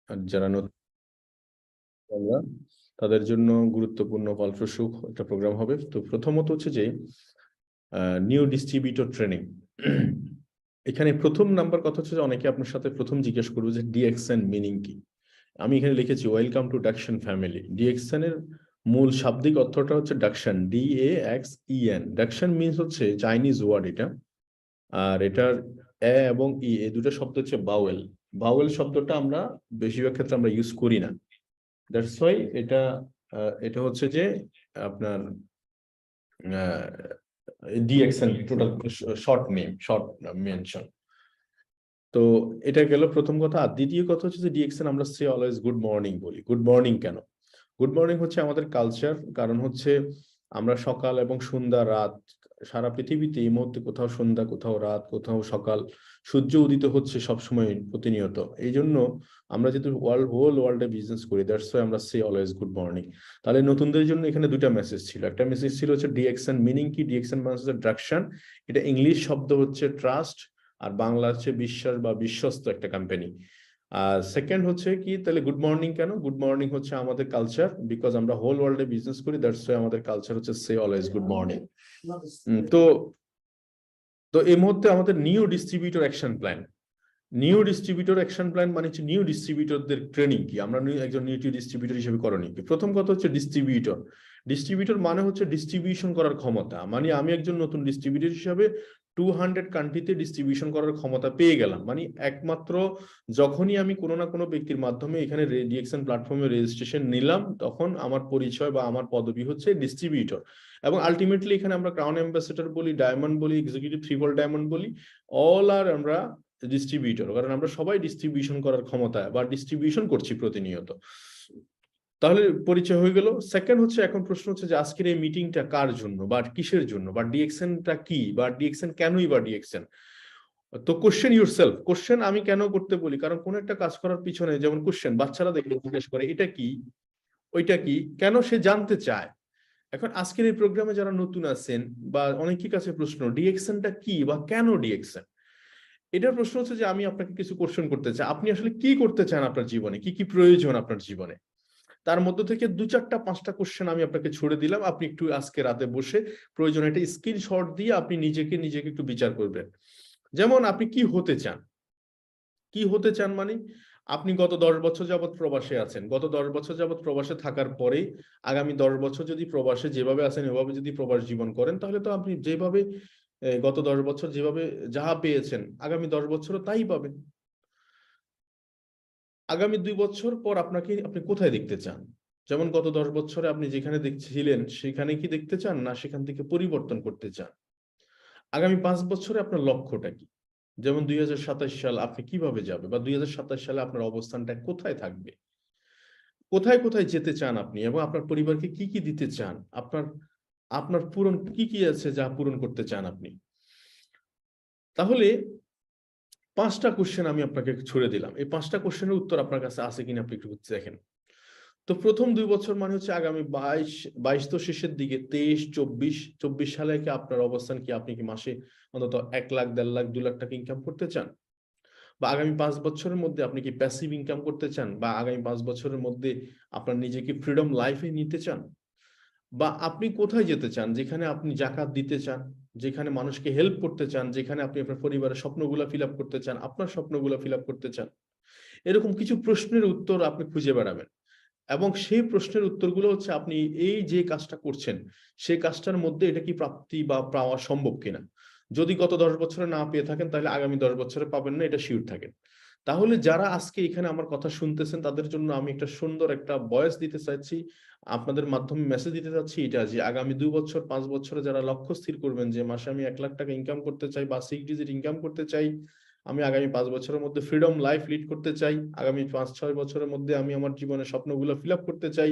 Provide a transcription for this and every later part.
আর যারা নতুন তাদের জন্য গুরুত্বপূর্ণ ফলপ্রসূ একটা প্রোগ্রাম হবে। তো প্রথমত হচ্ছে যে নিউ ডিস্ট্রিবিউটর ট্রেনিং। এখানে প্রথম নাম্বার কথা হচ্ছে যে অনেকে আপনার সাথে প্রথম জিজ্ঞেস করবে যে ডিএক্সএন মিনিং কি। আমি এখানে লিখেছি ওয়েলকাম টু ডাকশন ফ্যামিলি। ডিএক্সএন এর মূল শাব্দিক অর্থটা হচ্ছে ডাকশন, DAXEN। ডাকশন মিনস হচ্ছে চাইনিজ ওয়ার্ড এটা, আর এটার এ এবং ই এই দুটো শব্দ হচ্ছে বাওয়েল। বাওয়েল শব্দটা আমরা বেশিরভাগ ক্ষেত্রে আমরা ইউজ করি না, দ্যাটস ওয়াই এটা এটা হচ্ছে যে আপনার DXN total short name, short mention. তো এটা গেল প্রথম কথা। আর দ্বিতীয় কথা হচ্ছে যে ডিএক্সএন আমরা সে অলওয়েজ গুড মর্নিং বলি। গুড মর্নিং কেন? গুড মর্নিং হচ্ছে আমাদের কালচার। কারণ হচ্ছে আমরা সকাল এবং সন্ধ্যা, রাত, সারা পৃথিবীতে এই মুহূর্তে কোথাও সন্ধ্যা, কোথাও রাত, কোথাও সকাল, সূর্য উদিত হচ্ছে সবসময় প্রতিনিয়ত। এই জন্য আমরা যেহেতু হোল ওয়ার্ল্ডে বিজনেস করি, দ্যাটস ওয়াই আমরা সে অলওয়েজ গুড মর্নিং। তাহলে নতুনদের জন্য এখানে দুটা মেসেজ ছিল। একটা মেসেজ ছিল হচ্ছে ডিএক্সএন মিনিং কি। ডিএক্সএন মানে হচ্ছে ট্রাকশন, এটা ইংলিশ শব্দ হচ্ছে ট্রাস্ট, আর বাংলা হচ্ছে বিশ্বাস বা বিশ্বস্ত একটা কোম্পানি। আর সেকেন্ড হচ্ছে কি, তাহলে গুড মর্নিং কেন? গুড মর্নিং হচ্ছে আমাদের কালচার, বিকজ আমরা হোল ওয়ার্ল্ডে বিজনেস করি, দ্যাটস ওয়াই আমাদের কালচার হচ্ছে সে অলওয়েজ গুড মর্নিং। তো তো এই মুহূর্তে আমাদের new distributor action plan. New distributor action plan মানে হচ্ছে নিউ ডিস্ট্রিবিউটরদের ট্রেনিং কি, আমরা একজন নিউ ডিস্ট্রিবিউটর হিসেবে করণীয় কি। প্রথম কথা হচ্ছে ডিস্ট্রিবিউটর। ডিস্ট্রিবিউটর মানে হচ্ছে ডিস্ট্রিবিউশন করার ক্ষমতা। মানে আমি একজন নতুন ডিস্ট্রিবিউটর হিসাবে 200 কান্ট্রিতে ডিস্ট্রিবিউশন করার ক্ষমতা পেয়ে গেলাম। মানে একমাত্র যখনই আমি কোনো না কোনো ব্যক্তির মাধ্যমে এখানে ডিএক্সএন প্ল্যাটফর্মে রেজিস্ট্রেশন নিলাম, তখন আমার পরিচয় বা আমার পদবি হচ্ছে ডিস্ট্রিবিউটর। এবং আলটিমেটলি এখানে আমরা ক্রাউন অ্যাম্বাসেডর বলি, ডায়মন্ড বলি, এক্সিকিউটিভ ট্রিপল ডায়মন্ড বলি, অল আর আমরা ডিস্ট্রিবিউটর। কারণ আমরা সবাই ডিস্ট্রিবিউশন করার ক্ষমতা বা ডিস্ট্রিবিউশন করছি প্রতিনিয়ত। তাহলে পরিচয় হয়ে গেল। সেকেন্ড হচ্ছে, এখন প্রশ্ন হচ্ছে যে আজকের এই মিটিংটা কার জন্য বা কিসের জন্য, বা ডিএক্সএনটা কি, বা ডিএক্সএন কেনই বা ডিএক্সএন। তো কোশ্চেন ইউর সেলফ। কোশ্চেন আমি কেন করতে বলি, কারণ কোন একটা কাজ করার পিছনে যেমন কোশ্চেন বাচ্চারা দেখলে জিজ্ঞেস করে এটা কি, ওইটা কি, কেন সে জানতে চায়। এখন আজকের এই প্রোগ্রামে যারা নতুন আছেন বা অনেকের কাছে প্রশ্ন ডিএক্সএনটা কি বা কেন ডিএক্সএন, এটার প্রশ্ন হচ্ছে যে আমি আপনাকে কিছু কোশ্চেন করতে চাই, আপনি আসলে কি করতে চান আপনার জীবনে, কি কি প্রয়োজন আপনার জীবনে। তার মধ্য থেকে 2-4-5টা কোশ্চেন আমি আপনাকে ছুড়ে দিলাম, আপনি একটু আজকে রাতে বসে প্রয়োজন একটা স্ক্রিনশট দিয়ে আপনি নিজেকে একটু বিচার করবেন। যেমন আপনি কি হতে চান। কি হতে চান মানে আপনি গত 10 বছর যাবৎ প্রবাসে আছেন। গত 10 বছর যাবৎ প্রবাসে থাকার পরেই আগামী 10 বছর যদি প্রবাসে যেভাবে আছেন এভাবে যদি প্রবাস জীবন করেন, তাহলে তো আপনি যেভাবে গত 10 বছর যেভাবে যাহা পেয়েছেন আগামী 10 বছরও তাই পাবেন। আগামী 2 বছর পর আপনাকে আপনি কোথায় দেখতে চান? যেমন গত 10 বছরে আপনি যেখানে দেখছিলেন সেখানে কি দেখতে চান, না সেখান থেকে পরিবর্তন করতে চান? আগামী 5 বছরে আপনার লক্ষ্যটা কি? যেমন 2027 সাল আপনি কিভাবে যাবে, বা 2027 সালে আপনার অবস্থানটা কোথায় থাকবে, কোথায় কোথায় যেতে চান আপনি, এবং আপনার পরিবারকে কি কি দিতে চান, আপনার আপনার পূরণ কি কি আছে যা পূরণ করতে চান আপনি। তাহলে 5টা কোশ্চেন আমি আপনাকে ছুড়ে দিলাম। এই 5টা কোশ্চেনের উত্তর আপনার কাছে আছে কিনা আপনি একটু দেখেন। তো প্রথম 2 বছর মানে হচ্ছে আগামী 22 তো শেষের দিকে, 23-24 সালে কি আপনার অবস্থান কি, আপনি কি মাসে অন্তত 1 লাখ, 1.5 লাখ, 2 লাখ টাকা ইনকাম করতে চান? বা আগামী 5 বছরের মধ্যে আপনি কি প্যাসিভ ইনকাম করতে চান? বা আগামী 5 বছরের মধ্যে আপনার নিজেকে ফ্রিডম লাইফে নিতে চান? বা আপনি কোথায় যেতে চান, যেখানে আপনি জাকাত দিতে চান, যেখানে মানুষকে হেল্প করতে চান, যেখানে আপনি আপনার পরিবারের স্বপ্নগুলো ফিল আপ করতে চান, আপনার স্বপ্নগুলো ফিল আপ করতে চান? এরকম কিছু প্রশ্নের উত্তর আপনি খুঁজে বেড়াবেন, এবং সেই প্রশ্নের উত্তরগুলো হচ্ছে আপনি এই যে কাজটা করছেন সেই কাজটার মধ্যে এটা কি প্রাপ্তি বা পাওয়া সম্ভব কিনা। যদি গত 10 বছরে না পেয়ে থাকেন তাহলে আগামী 10 বছরে পাবেন না, এটা শিওর থাকেন। তাহলে যারা আজকে এখানে আমার কথা শুনতেছেন তাদের জন্য আমি একটা সুন্দর একটা ভয়েস দিতে চাইছি, আপনাদের মাধ্যমে মেসেজ দিতে চাচ্ছি এটা, যে আগামী 2 বছর 5 বছরে যারা লক্ষ্য স্থির করবেন যে মাসে আমি 1 লাখ টাকা ইনকাম করতে চাই বা 6 ডিজিট ইনকাম করতে চাই, আমি আগামী 5 বছরের মধ্যে ফ্রিডম লাইফ লিড করতে চাই, আগামী 5-6 বছরের মধ্যে আমি আমার জীবনের স্বপ্নগুলো ফিল আপ করতে চাই,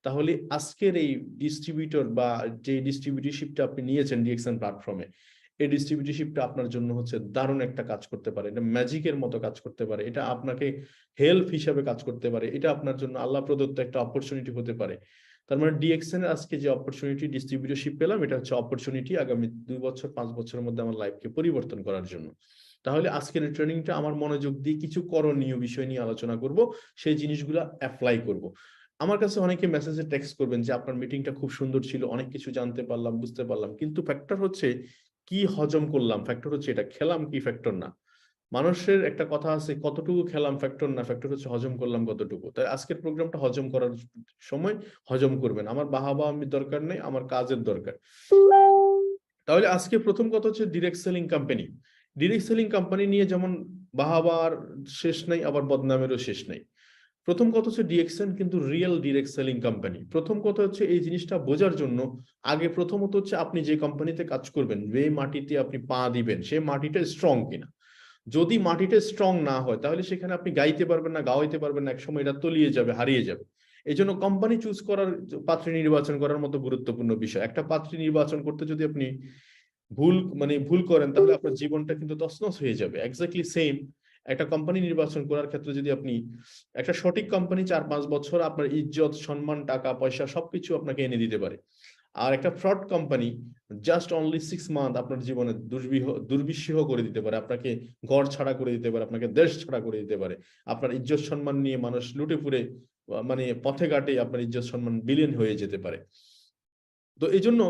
তাহলে আজকের এই ডিস্ট্রিবিউটর বা যে ডিস্ট্রিবিউটরশিপটা আপনি নিয়েছেন ডিএক্সএন প্ল্যাটফর্মে, এই ডিস্ট্রিবিউটরশিপটা আপনার জন্য হচ্ছে দারুণ একটা কাজ করতে পারে, এটা ম্যাজিকের মতো কাজ করতে পারে, এটা আপনাকে হেল্প হিসাবে কাজ করতে পারে, এটা আপনার জন্য আল্লাহ প্রদত্ত একটা অপরচুনিটি হতে পারে। তার মানে ডিএক্সএন এর আজকে যে অপরচুনিটি ডিস্ট্রিবিউটরশিপ পেলাম, এটা হচ্ছে অপরচুনিটি আগামী 2 বছর 5 বছরের মধ্যে আমার লাইফকে পরিবর্তন করার জন্য। তাহলে আজকের এই ট্রেনিংটা আমার মনোযোগ দিয়ে কিছু করণীয় বিষয় নিয়ে আলোচনা করব, সেই জিনিসগুলো অ্যাপ্লাই করব। আমার কাছে অনেকে মেসেজে টেক্সট করবেন যে আপনার মিটিংটা খুব সুন্দর ছিল, অনেক কিছু জানতে পারলাম, বুঝতে পারলাম, কিন্তু ফ্যাক্টর হচ্ছে কি হজম করলাম, ফ্যাক্টর হচ্ছে এটা খেলাম কি, ফ্যাক্টর না। মানুষের একটা কথা আছে, কতটুকু খেলাম ফ্যাক্টর না, ফ্যাক্টর হচ্ছে হজম করলাম কতটুকু। তাই আজকের প্রোগ্রামটা হজম করার সময় হজম করবেন। আমার বাহাবা আমি দরকার নেই, আমার কাজের দরকার। তাহলে আজকে প্রথম কথা হচ্ছে direct selling company. Direct selling company নিয়ে যেমন বাহাবার শেষ নাই, আবার বদনামেরও শেষ নাই। প্রথম কথা হচ্ছে ডিএক্সএন কিন্তু রিয়েল ডিরেক্ট সেলিং কোম্পানি। প্রথম কথা হচ্ছে এই জিনিসটা বোঝার জন্য আগে প্রথমত হচ্ছে আপনি যে কোম্পানিতে কাজ করবেন, যে মাটিতে আপনি পা দিবেন, সে মাটিটা স্ট্রং কিনা। যদি মাটিটা স্ট্রং না হয় তাহলে সেখানে আপনি গাইতে পারবেন না, গাওয়াইতে পারবেন না, একসময় এটা তলিয়ে যাবে, হারিয়ে যাবে। এই জন্য কোম্পানি চুজ করার, পাত্রী নির্বাচন করার মতো গুরুত্বপূর্ণ বিষয়। একটা পাত্রী নির্বাচন করতে যদি আপনি ভুল করেন তাহলে আপনার জীবনটা কিন্তু তছনছ হয়ে যাবে। এক্স্যাক্টলি সেম একটা কোম্পানি নির্বাচন করার ক্ষেত্রে যদি আপনি একটা সঠিক কোম্পানি 4-5 বছর আপনার ইজ্জত, সম্মান, টাকা পয়সা সবকিছু আপনাকে এনে দিতে পারে। আর একটা fraud company just only 6 month আপনার জীবনে দুর্বিষহ করে দিতে পারে, আপনাকে ঘর ছাড়া করে দিতে পারে, আপনাকে দেশ ছাড়া করে দিতে পারে। আপনার ইজ্জত সম্মান নিয়ে মানুষ লুটে পুড়ে মানে পথে ঘাটে আপনার ইজ্জত সম্মান বিলীন হয়ে যেতে পারে। তো এই জন্য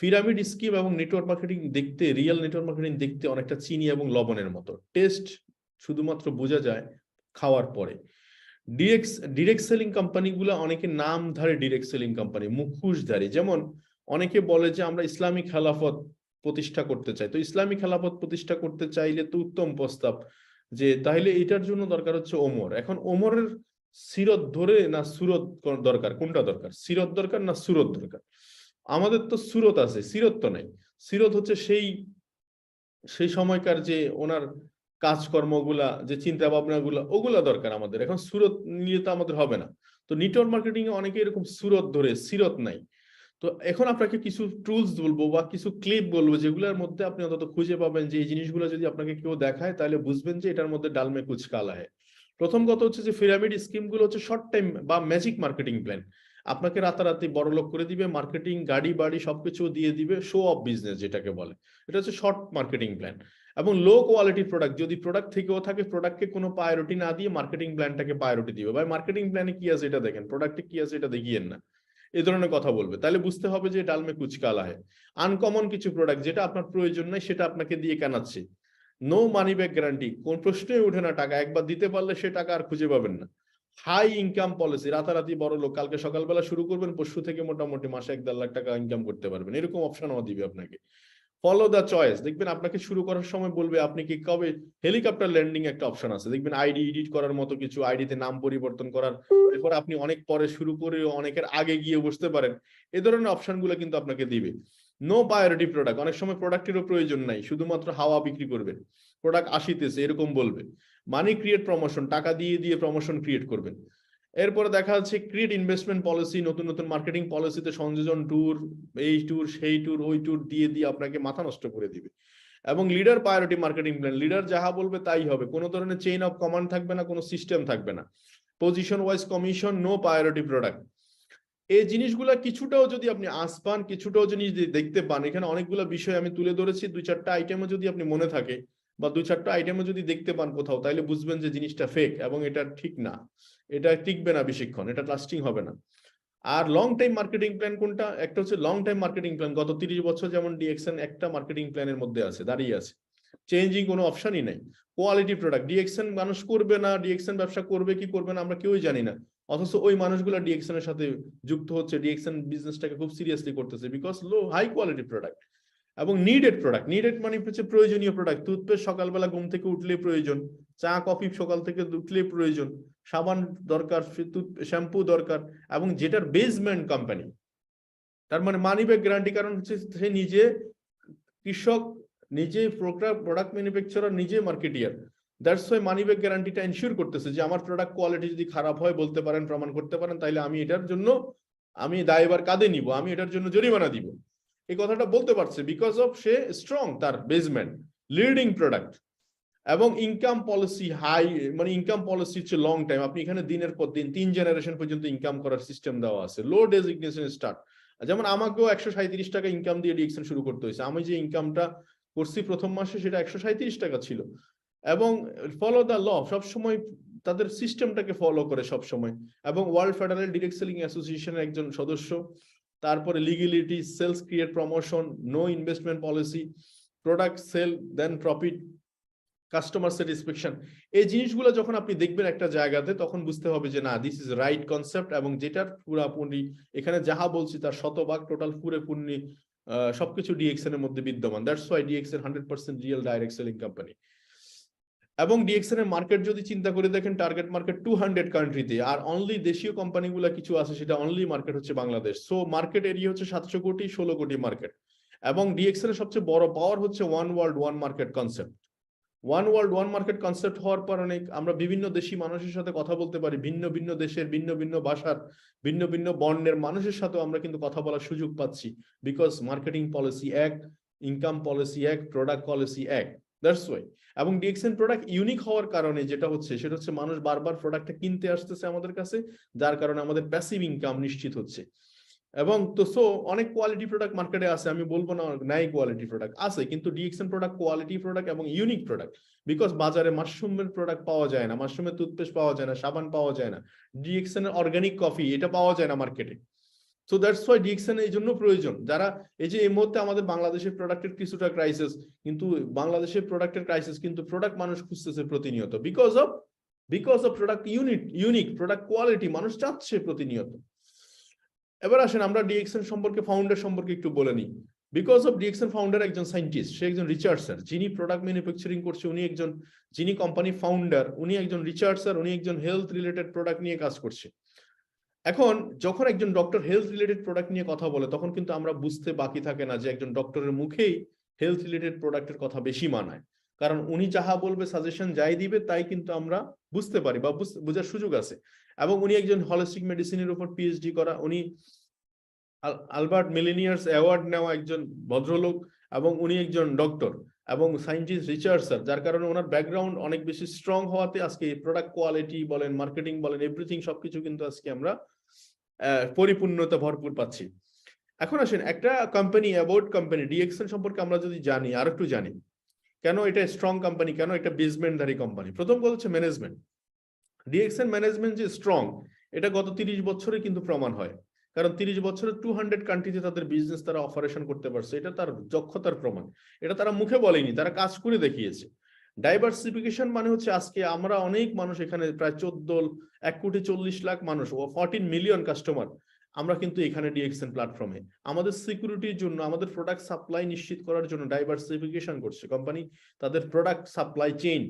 পিরামিড স্কিম এবং নেটওয়ার্ক মার্কেটিং দেখতে, রিয়েল নেটওয়ার্ক মার্কেটিং দেখতে অনেকটা চিনি এবং লবণের মতো। টেস্ট শুধুমাত্র বোঝা যায় খাওয়ার পরে। ডিরেক্ট সেলিং কোম্পানিগুলো অনেকে নামধারী ডিরেক্ট সেলিং কোম্পানি, মুখোশধারী। যেমন অনেকে বলে যে আমরা ইসলামিক খেলাফত প্রতিষ্ঠা করতে চাই। তো ইসলামিক খেলাফত প্রতিষ্ঠা করতে চাইলে তো উত্তম প্রস্তাব, যে তাহলে এটার জন্য দরকার হচ্ছে ওমর। এখন ওমরের সিরত ধরে না সুরত দরকার, কোনটা দরকার? সিরত দরকার না সুরত দরকার? আমাদের তো সুরত আছে, সিরত তো নাই। সিরত হচ্ছে সেই সেই সময়কার যে ওনার কাজকর্মগুলা, যে চিন্তা ভাবনাগুলা, ওগুলা দরকার আমাদের। এখন সুরত নিয়ে তো আমাদের হবে না। তো নেটওয়ার্ক মার্কেটিং এ অনেকে এরকম সুরত ধরে, সিরত নাই। তো এখন আপনাকে কিছু টুলস বলবো বা কিছু ক্লিপ বলবো, যেগুলোর মধ্যে আপনি অন্তত খুঁজে পাবেন যে এই জিনিসগুলো যদি আপনাকে কেউ দেখায় তাহলে বুঝবেন যে এটার মধ্যে ডালমে কুচ কালা হয়। প্রথম কথা হচ্ছে যে পিরামিড স্কিম গুলো হচ্ছে শর্ট টাইম বা ম্যাজিক মার্কেটিং প্ল্যান। আপনাকে রাতারাতি বড়লোক করে দিবে, মার্কেটিং, গাড়ি বাড়ি সবকিছু দিয়ে দিবে, শো অফ বিজনেস যেটাকে বলে। এটা হচ্ছে শর্ট মার্কেটিং প্ল্যান। এবং লো কোয়ালিটি প্রোডাক্ট, যদি প্রোডাক্ট থেকেও থাকে, প্রোডাক্টকে কোনো প্রায়োরিটি না দিয়ে মার্কেটিং প্ল্যানটাকে প্রায়োরিটি দিবে। ভাই মার্কেটিং প্ল্যানে কি আছে এটা দেখেন, প্রোডাক্টে কি আছে এটা দেখিয়েন না, এই ধরনের কথা বলবে। তাহলে বুঝতে হবে যে ডালমে কুচ কালা হয়। আনকমন কিছু প্রোডাক্ট যেটা আপনার প্রয়োজন নাই সেটা আপনাকে দিয়ে কেনাচ্ছে। নো মানি ব্যাক গ্যারান্টি, কোন প্রশ্নই ওঠে না, টাকা একবার দিতে পারলে সে টাকা আর খুঁজে পাবেন না। হাই ইনকাম পলিসি, রাতারাতি বড় লোক, কালকে সকালবেলা শুরু করবেন, পরশু থেকে মোটামুটি মাসে 1-1.5 লাখ টাকা ইনকাম করতে পারবেন, এরকম অপশনও দিবে আপনাকে। ফলো দ্য চয়েস, দেখবেন আপনাকে শুরু করার সময় বলবে আপনি কি কবে হেলিকপ্টার ল্যান্ডিং একটা অপশন আছে, দেখবেন আইডি এডিট করার মতো কিছু, আইডিতে নাম পরিবর্তন করার, এরপর আপনি অনেক পরে শুরু করে অনেকের আগে গিয়ে বসতে পারেন, এই ধরনের অপশনগুলো কিন্তু আপনাকে দিবে। নো প্রায়োরিটি প্রোডাক্ট, অনেক সময় প্রোডাক্টেরও প্রয়োজন নাই, শুধুমাত্র হাওয়া বিক্রি করবেন, প্রোডাক্ট আসিতেছে এরকম বলবে। মানি ক্রিয়েট প্রমোশন, টাকা দিয়ে দিয়ে প্রমোশন ক্রিয়েট করবেন। এরপরে দেখা যাচ্ছে ক্রিয়েট ইনভেস্টমেন্ট পলিসি, নতুন নতুন মার্কেটিং পলিসিতে সংযোজন, ট্যুর, এই ট্যুর সেই ট্যুর ওই ট্যুর দিয়ে দিয়ে আপনাকে মাথা নষ্ট করে দিবে। এবং leader priority marketing plan, leader যাহা বলবে তাই হবে, কোনো ধরনের চেইন অফ কমান্ড থাকবে না, কোনো সিস্টেম থাকবে না। Position wise commission, no priority product. এই জিনিসগুলা কিছুটাও যদি আপনি আঁচ পান, কিছুটাও জিনিস দেখতে পান, এখানে অনেকগুলো বিষয় আমি তুলে ধরেছি, 2-4টা আইটেমও যদি আপনি মনে থাকে বা 2-4টা আইটেমও যদি দেখতে পান কোথাও, তাহলে বুঝবেন যে জিনিসটা ফেক এবং এটা ঠিক না, এটা টিকবে না বেশিক্ষণ, এটা লাস্টিং হবে না। আর লং টাইম মার্কেটিং প্ল্যান কোনটা? একটা হচ্ছে লং টাইম মার্কেটিং প্ল্যান, গত 30 বছর যেমন ডিএক্সএন একটা মার্কেটিং প্ল্যানের মধ্যে আছে, দাঁড়িয়ে আছে, চেঞ্জিং কোনো অপশনই নাই। কোয়ালিটি প্রোডাক্ট, ডিএক্সএন মানুষ করবে না, ডিএক্সএন ব্যবসা করবে কি করবে না আমরা কেউই জানি না, অথচ ওই মানুষগুলো ডিএক্সএন এর সাথে যুক্ত হচ্ছে, ডিএক্সএন বিজনেসটাকে খুব সিরিয়াসলি করতেছে, because low high quality product. এবং নিডেড প্রোডাক্ট, নিডেড মানে হচ্ছে প্রয়োজনীয় প্রোডাক্ট, টুথপেস্ট সকালবেলা ঘুম থেকে উঠলে প্রয়োজন, চা কফি সকাল থেকে উঠলে প্রয়োজন, সাবান দরকার, শ্যাম্পু দরকার, এবং যেটার বেসমেন্ট কোম্পানি, তার মানে মানি ব্যাক গ্যারান্টি। কারণ হচ্ছে সে নিজে কৃষক, নিজে প্রোডাক্ট ম্যানুফ্যাকচারার, নিজে marketer, that's why money back গ্যারান্টিটা এনশিওর করতেছে যে আমার প্রোডাক্ট কোয়ালিটি যদি খারাপ হয় বলতে পারেন, প্রমাণ করতে পারেন, তাহলে আমি এটার জন্য আমি দায়ভার কাঁধে নিব, আমি এটার জন্য জরিমানা দিব। এই কথাটা বলতে পারছে বিকজ অফ সে স্ট্রং, তার বেসমেন্ট, লিডিং প্রোডাক্ট। এবং ইনকাম পলিসি হাই, মানে ইনকাম পলিসি হচ্ছে লং টাইম, আপনি এখানে দিনের পর দিন 3 জেনারেশন পর্যন্ত ইনকাম করার সিস্টেম দেওয়া আছে। লো ডেজিগনেশন স্টার্ট, যেমন আমাকেও 137 টাকা ইনকাম দিয়ে ডিএক্সএন শুরু করতে হয়েছে। আমি যে ইনকামটা করছি প্রথম মাসে সেটা 137 টাকা ছিল, এবং ফলো দ্য ল, সবসময় তাদের সিস্টেমটাকে ফলো করে সবসময়, এবং ওয়ার্ল্ড ফেডারেল ডিরেক্ট সেলিং অ্যাসোসিয়েশনের একজন সদস্য। তারপরে legality, sales create promotion, no investment policy, product sale then profit, customer satisfaction. এই জিনিসগুলো যখন আপনি দেখবেন একটা জায়গাতে, তখন বুঝতে হবে যে না, দিস ইজ রাইট কনসেপ্ট, এবং যেটার পুরাপুরি এখানে যাহা বলছি তার শতভাগ টোটাল পুরোপুরি সবকিছু ডিএক্সএন এর মধ্যে বিদ্যমান। That's why DXN 100% real direct selling company. এবং ডিএক্সএন এর মার্কেট যদি চিন্তা করে দেখেন, টার্গেট মার্কেট 200 কান্ট্রিতে, আর অনলি দেশীয় কোম্পানিগুলো কিছু আছে, সেটা অনলি মার্কেট হচ্ছে বাংলাদেশ। সো মার্কেট এরিয়া হচ্ছে 700 কোটি, 16 কোটি মার্কেট। এবং ডিএক্সএন এর সবচেয়ে বড় পাওয়ার হচ্ছে one world one market concept. One world one market concept হওয়ার পর অনেক আমরা বিভিন্ন দেশি মানুষের সাথে কথা বলতে পারি, ভিন্ন ভিন্ন দেশের ভিন্ন ভিন্ন ভাষার ভিন্ন ভিন্ন বর্ণের মানুষের সাথেও আমরা কিন্তু কথা বলার সুযোগ পাচ্ছি, বিকজ মার্কেটিং পলিসি এক, ইনকাম পলিসি এক, প্রোডাক্ট পলিসি এক। That's why. এবং ডিএক্সএন প্রোডাক্ট ইউনিক হওয়ার কারণে যেটা হচ্ছে, সেটা হচ্ছে মানুষ বারবার প্রোডাক্টটা কিনতে আসতেছে আমাদের কাছে, যার কারণে আমাদের প্যাসিভ ইনকাম নিশ্চিত হচ্ছে। এবং তো সো অনেক কোয়ালিটি প্রোডাক্ট মার্কেটে আছে, আমি বলবো না নাই কোয়ালিটি প্রোডাক্ট আছে, কিন্তু ডিএক্সএন প্রোডাক্ট কোয়ালিটি প্রোডাক্ট এবং ইউনিক প্রোডাক্ট। বিকজ বাজারে মাশরুমের প্রোডাক্ট পাওয়া যায় না, মাশরুমের টুথপেস্ট পাওয়া যায় না, সাবান পাওয়া যায় না, ডিএক্সএন এর অর্গানিক কফি এটা পাওয়া যায় না মার্কেটে। সো দ্যাটস ওয়াই ডিএক্সএন এই জন্য প্রয়োজন। যারা এই যে এই মুহূর্তে আমাদের বাংলাদেশের প্রোডাক্টের কিছুটা ক্রাইসিস, কিন্তু বাংলাদেশের প্রোডাক্টের ক্রাইসিস, কিন্তু প্রোডাক্ট মানুষ খুঁজতেছে প্রতিনিয়ত, because of product unique product quality মানুষ চাচ্ছে প্রতিনিয়ত। এবার আসেন আমরা ডিএক্সএন সম্পর্কে, ফাউন্ডার সম্পর্কে একটু বলে নিই। বিকজ অফ ডিএক্সএন ফাউন্ডার একজন সায়েন্টিস্ট, সে একজন রিসার্চার, যিনি প্রোডাক্ট ম্যানুফ্যাকচারিং করছে উনি একজন, যিনি কোম্পানি ফাউন্ডার উনি একজন রিসার্চার, উনি একজন হেলথ রিলেটেড প্রোডাক্ট নিয়ে কাজ করছে। এখন যখন একজন ডক্টর হেলথ রিলেটেড প্রোডাক্ট নিয়ে কথা বলে, তখন কিন্তু আমরা বুঝতে বাকি থাকে না যে একজন ডক্টরের মুখেই হেলথ রিলেটেড প্রোডাক্টের কথা বেশি মানায়, কারণ উনি যাহা বলবে, সাজেশন যাই দিবে তাই কিন্তু আমরা বুঝতে পারি বা বোঝার সুযোগ আছে। এবং উনি একজন হলিস্টিক মেডিসিনের উপর পিএইচডি করা, উনি আলবার্ট মিলিনিয়ার্স অ্যাওয়ার্ড নেওয়া একজন ভদ্রলোক, এবং উনি একজন ডক্টর এবং সায়েন্টিস্ট রিসার্চার, যার কারণে ওনার ব্যাকগ্রাউন্ড অনেক বেশি স্ট্রং হওয়াতে আজকে প্রোডাক্ট কোয়ালিটি বলেন, মার্কেটিং বলেন, এভরিথিং সবকিছু কিন্তু আজকে আমরা পরিপূর্ণতা ভরপুর পাচ্ছি। এখন আসেন একটা কোম্পানি, অ্যাবাউট কোম্পানি ডিএক্সএন সম্পর্কে আমরা যদি জানি, আর একটু জানি কেন এটা স্ট্রং কোম্পানি, কেন একটা বেসমেন্টধারী কোম্পানি। প্রথম কথা হচ্ছে ম্যানেজমেন্ট। ডিএক্সএন ম্যানেজমেন্ট যে স্ট্রং, এটা গত 30 বছরে কিন্তু প্রমাণ হয়, কারণ 30 বছরে 200 কান্ট্রিতে তাদের বিজনেস তারা অপারেশন করতে পারছে, এটা তার দক্ষতার প্রমাণ। এটা তারা মুখে বলেনি, তারা কাজ করে দেখিয়েছে। ডাইভার্সিফিকেশন মানে হচ্ছে আজকে আমরা অনেক মানুষ এখানে, প্রায় 1,40,00,000 মানুষ ও 14 মিলিয়ন কাস্টমার, আমরা কিন্তু এখানে ডিএক্সএন প্ল্যাটফর্মে আমাদের সিকিউরিটির জন্য, আমাদের প্রোডাক্ট সাপ্লাই নিশ্চিত করার জন্য ডাইভার্সিফিকেশন করছে কোম্পানি। তাদের প্রোডাক্ট সাপ্লাই চেইন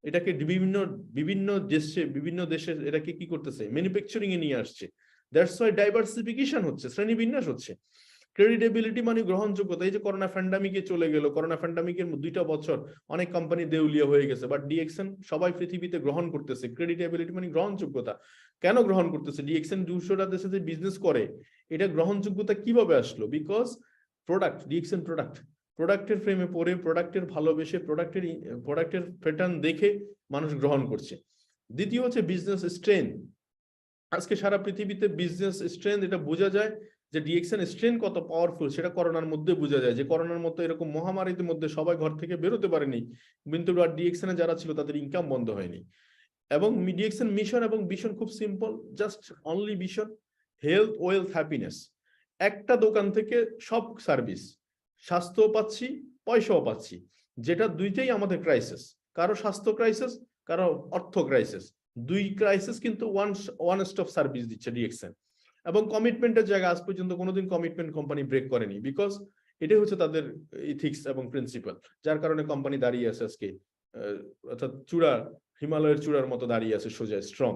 এটাকে বিভিন্ন দেশে এটাকে কি করতেছে, ম্যানুফ্যাকচারিং এ নিয়ে আসছে। দ্যাটস ওয়াই ডাইভার্সিফিকেশন হচ্ছে, শ্রেণীবিন্যাস হচ্ছে। ক্রেডিটেবিলিটি মানে গ্রহণযোগ্যতা। এই যে করোনা প্যান্ডামিকে চলে গেল, করোনা প্যান্ডামিকের 2টা বছর অনেক কোম্পানি দেউলিয়া হয়ে গেছে, বাট ডিএক্সএন সবাই পৃথিবীতে গ্রহণ করতেছে। ক্রেডিটেবিলিটি মানে গ্রহণযোগ্যতা। কেন গ্রহণ করতেছে? ডিএক্সএন 200টা দেশে যে বিজনেস করে, এটা গ্রহণযোগ্যতা কিভাবে আসলো? বিকজ প্রোডাক্ট, ডিএক্সএন প্রোডাক্টের ফ্রেমে পড়ে, প্রোডাক্টের ভালোবেসে, প্রোডাক্টের প্যাটার্ন দেখে মানুষ গ্রহণ করছে। দ্বিতীয় হচ্ছে বিজনেস স্ট্রেংথ। আজকে সারা পৃথিবীতে বিজনেস স্ট্রেংথ এটা বোঝা যায় যে ডিএক্সএন স্ট্রেংথ কত পাওয়ারফুল, সেটা করোনার মধ্যে বোঝা যায়। যে করোনার মতো এরকম মহামারীর মধ্যে সবাই ঘর থেকে বেরোতে পারেনি, কিন্তু ডিএক্সএন যারা ছিল তাদের ইনকাম বন্ধ হয়নি। এবং ডিএক্সএন মিশন এবং ভিশন খুব simple, just only vision, health, wealth, happiness. একটা দোকান থেকে সব সার্ভিস, স্বাস্থ্য পাচ্ছি, পয়সাও পাচ্ছি, যেটা দুইটাই আমাদের ক্রাইসিস। কারো স্বাস্থ্য ক্রাইসিস, কারো অর্থ ক্রাইসিস, দুই ক্রাইসিস কিন্তু ওয়ান স্টপ সার্ভিস দিচ্ছে ডিএক্সএন। এবং কমিটমেন্টের জায়গা আজ পর্যন্ত কোনোদিন কমিটমেন্ট কোম্পানি ব্রেক করেনি, বিকজ এটাই হচ্ছে তাদের ইথিক্স এবং প্রিন্সিপাল, যার কারণে কোম্পানি দাঁড়িয়ে আছে আজকে, অর্থাৎ হিমালয়ের চূড়ার মতো দাঁড়িয়ে আছে, সোজা স্ট্রং।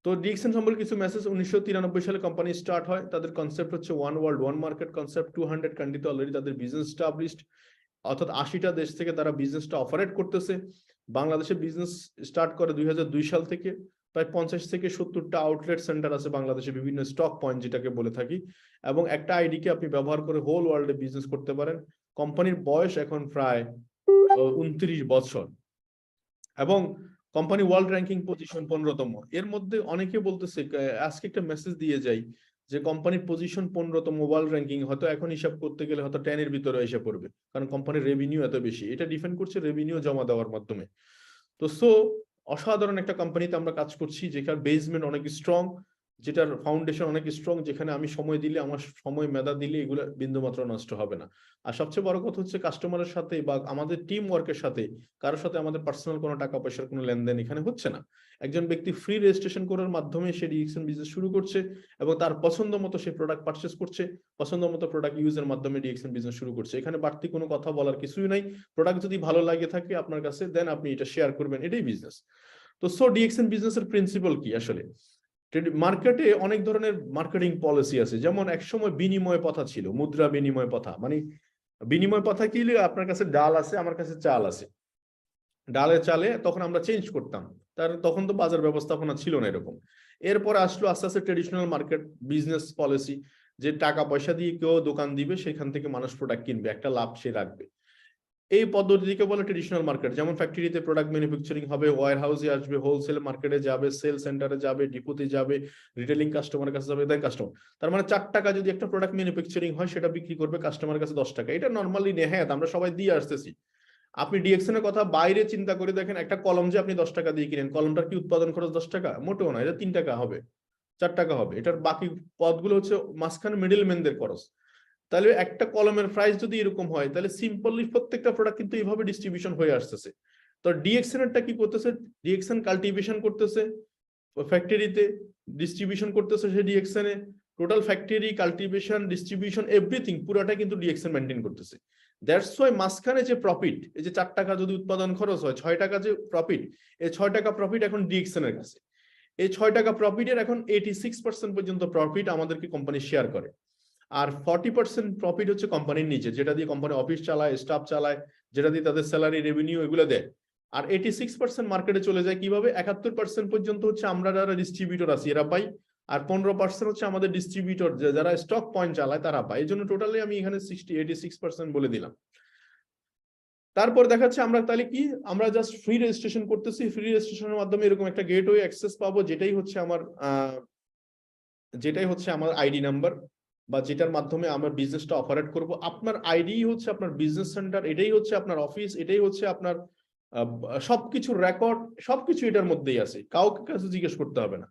তো ডিএক্সএন সম্পর্কে কিছু মেসেজ। 1993 সালে কোম্পানি স্টার্ট হয়। তাদের কনসেপ্ট হচ্ছে one world one market concept. 200 কান্ট্রিতে অলরেডি তাদের বিজনেস এস্টাবলিশড, অর্থাৎ 80টা দেশ থেকে তারা বিজনেসটা অপারেট করতেছে। বাংলাদেশে বিজনেস স্টার্ট করে 2002 সাল থেকে। প্রায় 50 থেকে 70টা আউটলেট সেন্টার আছে বাংলাদেশে, বিভিন্ন স্টক পয়েন্ট যেটাকে বলে থাকি, এবং একটা আইডিকে আপনি ব্যবহার করে হোল ওয়ার্ল্ডে বিজনেস করতে পারেন। কোম্পানির বয়স এখন প্রায় 29 বছর, এবং কোম্পানি ওয়ার্ল্ড র্যাঙ্কিং পজিশন 15তম। এর মধ্যে অনেকে বলতেছে, আজকে একটা মেসেজ দিয়ে যাই, যে কোম্পানির পজিশন 15তম মোবাইল র্যাঙ্কিং, হয়তো এখন হিসাব করতে গেলে হয়তো 10 এর ভিতরে এসে পড়বে, কারণ কোম্পানির রেভিনিউ এত বেশি। এটা ডিপেন্ড করছে রেভিনিউ জমা দেওয়ার মাধ্যমে। তো অসাধারণ একটা কোম্পানিতে আমরা কাজ করছি, যেখানে বেসমেন্ট অনেক স্ট্রং, যেটার ফাউন্ডেশন অনেক স্ট্রং, যেখানে আমি সময় দিলে, আমার সময় মেধা দিলে এগুলো বিন্দুমাত্র নষ্ট হবে না। আর সবচেয়ে বড় কথা হচ্ছে কাস্টমারের সাথে বা আমাদের টিম ওয়ার্কের সাথে কারোর সাথে আমাদের পার্সোনাল কোনো টাকা পয়সার কোনো লেনদেন এখানে হচ্ছে না। একজন ব্যক্তি ফ্রি রেজিস্ট্রেশন করার মাধ্যমে সে ডিএক্সএন বিজনেস শুরু করছে এবং তার পছন্দ মতো সে প্রোডাক্ট পারচেস করছে, পছন্দ মতো প্রোডাক্ট ইউজের মাধ্যমে ডিএক্সএন বিজনেস শুরু করছে। এখানে বাড়তি কোনো কথা বলার কিছুই নাই। প্রোডাক্ট যদি ভালো লাগে থাকে আপনার কাছে, দেন আপনি এটা শেয়ার করবেন, এটাই বিজনেস। তো ডিএক্সএন বিজনেসের প্রিন্সিপাল কি আসলে? মার্কেটে অনেক ধরনের মার্কেটিং পলিসি আছে, যেমন একসময় বিনিময় প্রথা ছিল, মুদ্রা বিনিময় প্রথা। মানে বিনিময় প্রথা কি, আপনার কাছে ডাল আছে, আমার কাছে চাল আছে, ডালে চালে তখন আমরা চেঞ্জ করতাম, তখন তো বাজার ব্যবস্থাপনা ছিল না এরকম। এরপর আসলো আস্তে আস্তে ট্রেডিশনাল মার্কেট বিজনেস পলিসি, যে টাকা পয়সা দিয়ে কেউ দোকান দিবে, সেখান থেকে মানুষ প্রোডাক্ট কিনবে, একটা লাভ সে রাখবে। এই পদ্ধতিকে বলে ট্রেডিশনাল মার্কেট। যেমন ফ্যাক্টরিতে প্রোডাক্ট ম্যানুফ্যাকচারিং হবে, ওয়্যার হাউসে আসবে, হোলসেল মার্কেটে যাবে, সেল সেন্টারে যাবে, ডিপোতে যাবে, রিটেলিং কাস্টমারের কাছে যাবে, দেন কাস্টমার। তার মানে 4 টাকা যদি একটা প্রোডাক্ট ম্যানুফ্যাকচারিং হয়, সেটা বিক্রি করবে কাস্টমারের কাছে 10 টাকা। এটা নর্মালি নেহাত আমরা সবাই দিয়ে আসতেছি। আপনি ডিএক্সএন এর কথা বাইরে চিন্তা করে দেখেন, একটা কলম যে আপনি 10 টাকা দিয়ে কিনেন, কলমটার কি উৎপাদন খরচ 10 টাকা? মোটেও না, এটা 3 টাকা হবে, 4 টাকা হবে। এটার বাকি পদগুলো হচ্ছে মাঝখানে মিডল ম্যানদের খরচ। তাহলে একটা কলমের প্রাইস যদি এরকম হয়, তাহলে সিম্পলি প্রত্যেকটা প্রোডাক্ট কিন্তু এইভাবে ডিস্ট্রিবিউশন হয়ে আসতেছে। তো ডিএক্সএন এরটা কি করতেছে? ডিএক্সএন কাল্টিভেশন করতেছে ফ্যাক্টরিতে, ডিস্ট্রিবিউশন করতেছে সে ডিএক্সএন এ, total factory, cultivation, distribution, everything পুরোটা কিন্তু ডিএক্সএন মেনটেন করতেছে। দ্যাটস ওয়াই মাঝখানে যে প্রফিট, এই যে 4 টাকা যদি উৎপাদন খরচ হয়, 6 টাকা যে প্রফিট, এই 6 টাকা প্রফিট এখন ডিএক্সএন এর কাছে। এই 6 টাকা প্রফিটের এখন 86% পর্যন্ত প্রফিট আমাদেরকে কোম্পানি শেয়ার করে। আর 40% প্রফিট হচ্ছে কোম্পানির নিচে, যেটা দিয়ে কোম্পানি অফিস চালায়, স্টাফ চালায়, যেটা দিয়ে তাদের স্যালারি, রেভিনিউ এগুলো দেয়। আর 86% মার্কেটে চলে যায় কিভাবে? 71% পর্যন্ত হচ্ছে আমরা যারা ডিস্ট্রিবিউটর আছি এরা পাই, আর 15% হচ্ছে আমাদের ডিস্ট্রিবিউটর যারা স্টক পয়েন্ট চালায় তারা পায়। এই জন্য টোটালি আমি এখানে 86% বলে দিলাম। তারপর দেখাচ্ছে আমরা তাহলে কি, আমরা জাস্ট ফ্রি রেজিস্ট্রেশন করতেছি, ফ্রি রেজিস্ট্রেশনের মাধ্যমে এরকম একটা গেটওয়ে অ্যাক্সেস পাবো, যেটাই হচ্ছে আমার আইডি নাম্বার, বা যেটার মাধ্যমে আমরা বিজনেসটা অপারেট করব। আপনার আইডি হচ্ছে আপনার বিজনেস সেন্টার, এটাই হচ্ছে আপনার অফিস, এটাই হচ্ছে আপনার সবকিছুর রেকর্ড, সবকিছু এটার মধ্যেই আছে, কাউকে কাছে জিজ্ঞেস করতে হবে না।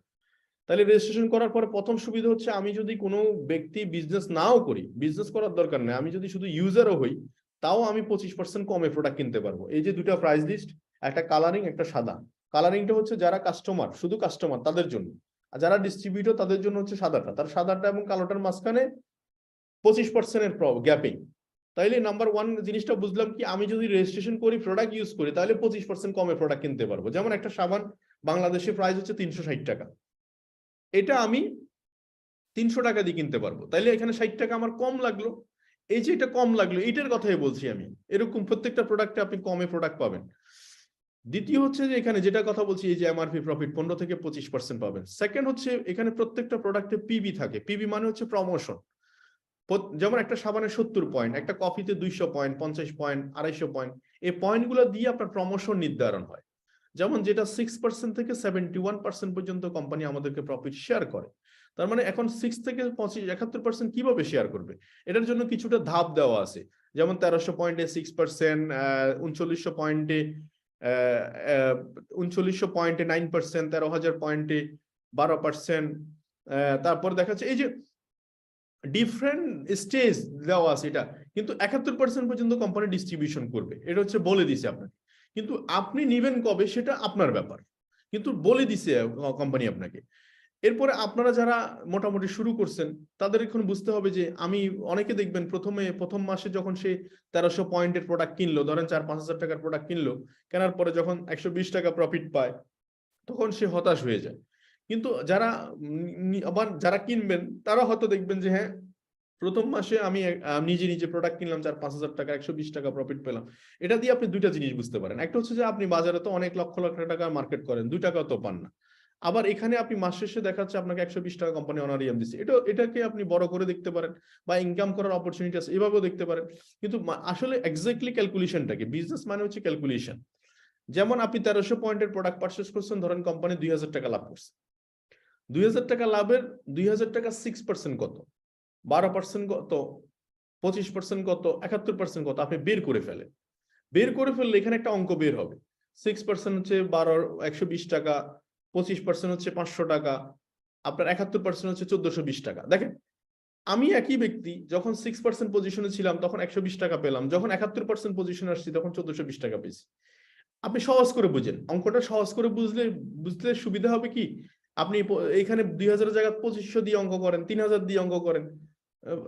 তাহলে রেজিস্ট্রেশন করার পরে প্রথম সুবিধা হচ্ছে, আমি যদি কোনো ব্যক্তি বিজনেস নাও করি, বিজনেস করার দরকার নেই, আমি যদি শুধু ইউজারও হই, তাও আমি 25% কমে প্রোডাক্ট কিনতে পারবো। এই যে দুটা প্রাইস লিস্ট, একটা কালারিং, একটা সাদা। কালারিংটা হচ্ছে যারা কাস্টমার, শুধু কাস্টমার তাদের জন্য, আর যারা ডিস্ট্রিবিউটর তাদের জন্য হচ্ছে সাদাটা। তার সাদাটা এবং কালোটার মাঝখানে 25% গ্যাপিং। তাইলে নাম্বার 1 জিনিসটা বুঝলাম কি, আমি যদি রেজিস্ট্রেশন করি, প্রোডাক্ট ইউজ করি, তাহলে 25% কমে প্রোডাক্ট কিনতে পারবো। যেমন একটা সাবান বাংলাদেশে প্রাইস হচ্ছে 360 টাকা, এটা আমি 300 টাকা দিয়ে কিনতে পারবো। তাইলে এখানে 60 টাকা আমার কম লাগলো। এই যে এটা কম লাগলো, এটার কথাই বলছি আমি। এরকম প্রত্যেকটা প্রোডাক্টে আপনি কমে প্রোডাক্ট পাবেন। দ্বিতীয় হচ্ছে যে এখানে যেটা কথা বলছি, এই যে এমআরপি প্রফিট 15 থেকে 25% পাবেন। সেকেন্ড হচ্ছে এখানে প্রত্যেকটা প্রোডাক্টে পিবি থাকে। পিবি মানে হচ্ছে প্রমোশন। যেমন একটা সাবানে 70 পয়েন্ট, একটা কফিতে 200 পয়েন্ট, 50 পয়েন্ট, 250 পয়েন্ট, এই পয়েন্টগুলো দিয়ে আপনার প্রমোশন নির্ধারণ হয়। যেমন যেটা 6% থেকে 71% পর্যন্ত কোম্পানি আমাদেরকে প্রফিট শেয়ার করে। তার মানে এখন 6 থেকে 71% কিভাবে শেয়ার করবে, এটার জন্য কিছুটা ধাপ দেওয়া আছে। যেমন 1300 পয়েন্টে 6%, 3900 পয়েন্টে 9%, 13,000 পয়েন্টে 12%। তারপর দেখা যাচ্ছে এই যে ডিফারেন্ট স্টেজ দেওয়া আছে, এটা কিন্তু 71% পর্যন্ত কোম্পানি ডিস্ট্রিবিউশন করবে, এটা হচ্ছে বলে দিছে আপনাকে। কিন্তু আপনি নিবেন কবে সেটা আপনার ব্যাপার, কিন্তু বলে দিছে কোম্পানি আপনাকে। এরপরে আপনারা যারা মোটামুটি শুরু করছেন, তাদের এখন বুঝতে হবে যে আমি, অনেকে দেখবেন প্রথম মাসে যখন সে 1300 পয়েন্টের প্রোডাক্ট কিনলো, ধরেন 4-5 হাজার টাকার প্রোডাক্ট কিনলো, কেনার পরে যখন 120 টাকা প্রফিট পায়, তখন সে হতাশ হয়ে যায়। কিন্তু আবার যারা কিনবেন, তারা হয়তো দেখবেন যে হ্যাঁ, প্রথম মাসে আমি নিজে প্রোডাক্ট কিনলাম 4-5 হাজার টাকা, 120 টাকা প্রফিট পেলাম। এটা দিয়ে আপনি দুইটা জিনিস বুঝতে পারেন। একটা হচ্ছে যে আপনি বাজারে তো অনেক লক্ষ লক্ষ টাকা মার্কেট করেন, 2 টাকা তো পান না। আবার এখানে আপনি মাস শেষে দেখাচ্ছে আপনাকে 120 টাকা কোম্পানি অনারিয়াম দিচ্ছে, এটাকে আপনি বড় করে দেখতে পারেন, বা ইনকাম করার অপরচুনিটি আছে এভাবেও দেখতে পারেন। কিন্তু আসলে এক্স্যাক্টলি ক্যালকুলেশনটা কি? বিজনেস মানে হচ্ছে ক্যালকুলেশন। যেমন আপনি 1300 পয়েন্টের প্রোডাক্ট পারচেস করছেন, ধরেন কোম্পানি 2000 টাকা লাভ করছে, 2,000 টাকা লাভের 2,000 টাকা 6% কত, 12% কত, 25% কত, 71% কত, আপনি বের করে ফেলেন। বের করে ফেললে এখানে একটা অঙ্ক বের হবে। 6% হচ্ছে 120 টাকা, 25% হচ্ছে 500 টাকা, আপনার 71% হচ্ছে 1420 টাকা। দেখেন, আমি একই ব্যক্তি যখন 6% পজিশনে ছিলাম তখন 120 টাকা পেলাম, যখন 71% পজিশনে আসছি তখন 1420 টাকা পেয়েছি। আপনি সহজ করে বুঝেন, অঙ্কটা সহজ করে বুঝলে সুবিধা হবে কি, আপনি এখানে 2000 জায়গায় 2500 দিয়ে অঙ্ক করেন, 3000 দিয়ে অঙ্ক করেন,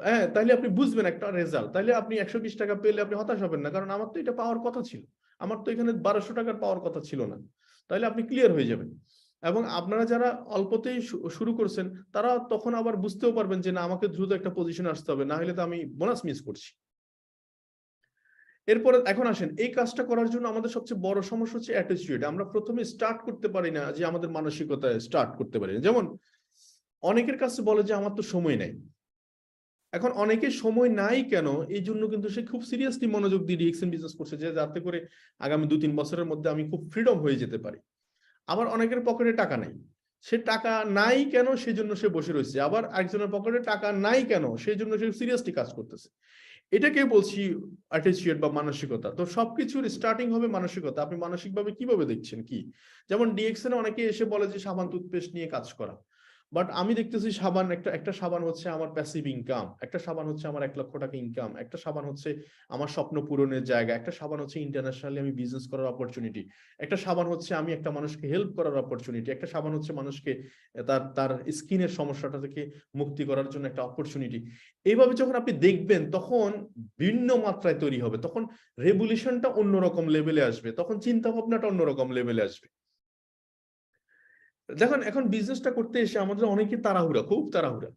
হ্যাঁ, তাহলে আপনি বুঝবেন একটা রেজাল্ট। তাহলে আপনি 120 টাকা পেলে আপনি হতাশ হবেন না, কারণ আমার তো এটা পাওয়ার কথা ছিল, আমার তো এখানে 1200 টাকার পাওয়ার কথা ছিল না। তাহলে আপনি ক্লিয়ার হয়ে যাবেন। এবং আপনারা যারা অল্পতেই শুরু করছেন তারা তখন আবার বুঝতেও পারবেন যে না, আমাকে দ্রুত একটা পজিশনে আসতে হবে, না হলে তো আমি বোনাস মিস করছি। এরপরে এখন আসেন, এই কাজটা করার জন্য আমাদের সবচেয়ে বড় সমস্যা হচ্ছে অ্যাটিটিউড। আমরা প্রথমে স্টার্ট করতে পারি না, যে আমাদের মানসিকতায় স্টার্ট করতে পারি না। যেমন অনেকের কাছে বলে যে আমার তো সময় নেই। এখন অনেকের সময় নাই কেন, এই জন্য কিন্তু সে খুব সিরিয়াসলি মনোযোগ দিয়ে ডিএক্সএন বিজনেস করছে, যে যাতে করে আগামী 2-3 বছরের মধ্যে আমি খুব ফ্রিডম হয়ে যেতে পারি। আবার অনেকের পকেটে টাকা নেই, সে টাকা নাই কেন সেজন্য সে বসে রয়েছে। আবার একজনের পকেটে টাকা নাই কেন সেই জন্য সে সিরিয়াসলি কাজ করতেছে। এটাকে বলছি অ্যাটিটিউড বা মানসিকতা। তো সবকিছুর স্টার্টিং হবে মানসিকতা। আপনি মানসিকভাবে কিভাবে দেখছেন কি, যেমন ডিএক্সএন অনেকে এসে বলে যে সাবান টুথপেস্ট নিয়ে কাজ করা, বাট আমি দেখতেছি সাবান একটা সাবান হচ্ছে আমার প্যাসিভ ইনকাম, একটা সাবান হচ্ছে আমার 1 লক্ষ টাকা ইনকাম, একটা সাবান হচ্ছে আমার স্বপ্ন পূরণের জায়গা, একটা সাবান হচ্ছে ইন্টারন্যাশনালি আমি বিজনেস করার অপরচুনিটি, একটা সাবান হচ্ছে আমি একটা মানুষকে হেল্প করার অপরচুনিটি, একটা সাবান হচ্ছে মানুষকে তার স্কিনের সমস্যাটা থেকে মুক্তি করার জন্য একটা অপরচুনিটি। এইভাবে যখন আপনি দেখবেন তখন ভিন্ন মাত্রায় তৈরি হবে, তখন রেভলিউশনটা অন্যরকম লেভেলে আসবে, তখন চিন্তা ভাবনাটা অন্যরকম লেভেলে আসবে। দেখুন, এখন বিজনেসটা করতে এসে আমাদের অনেকে তাড়াহুড়া, খুব তাড়াহুড়া।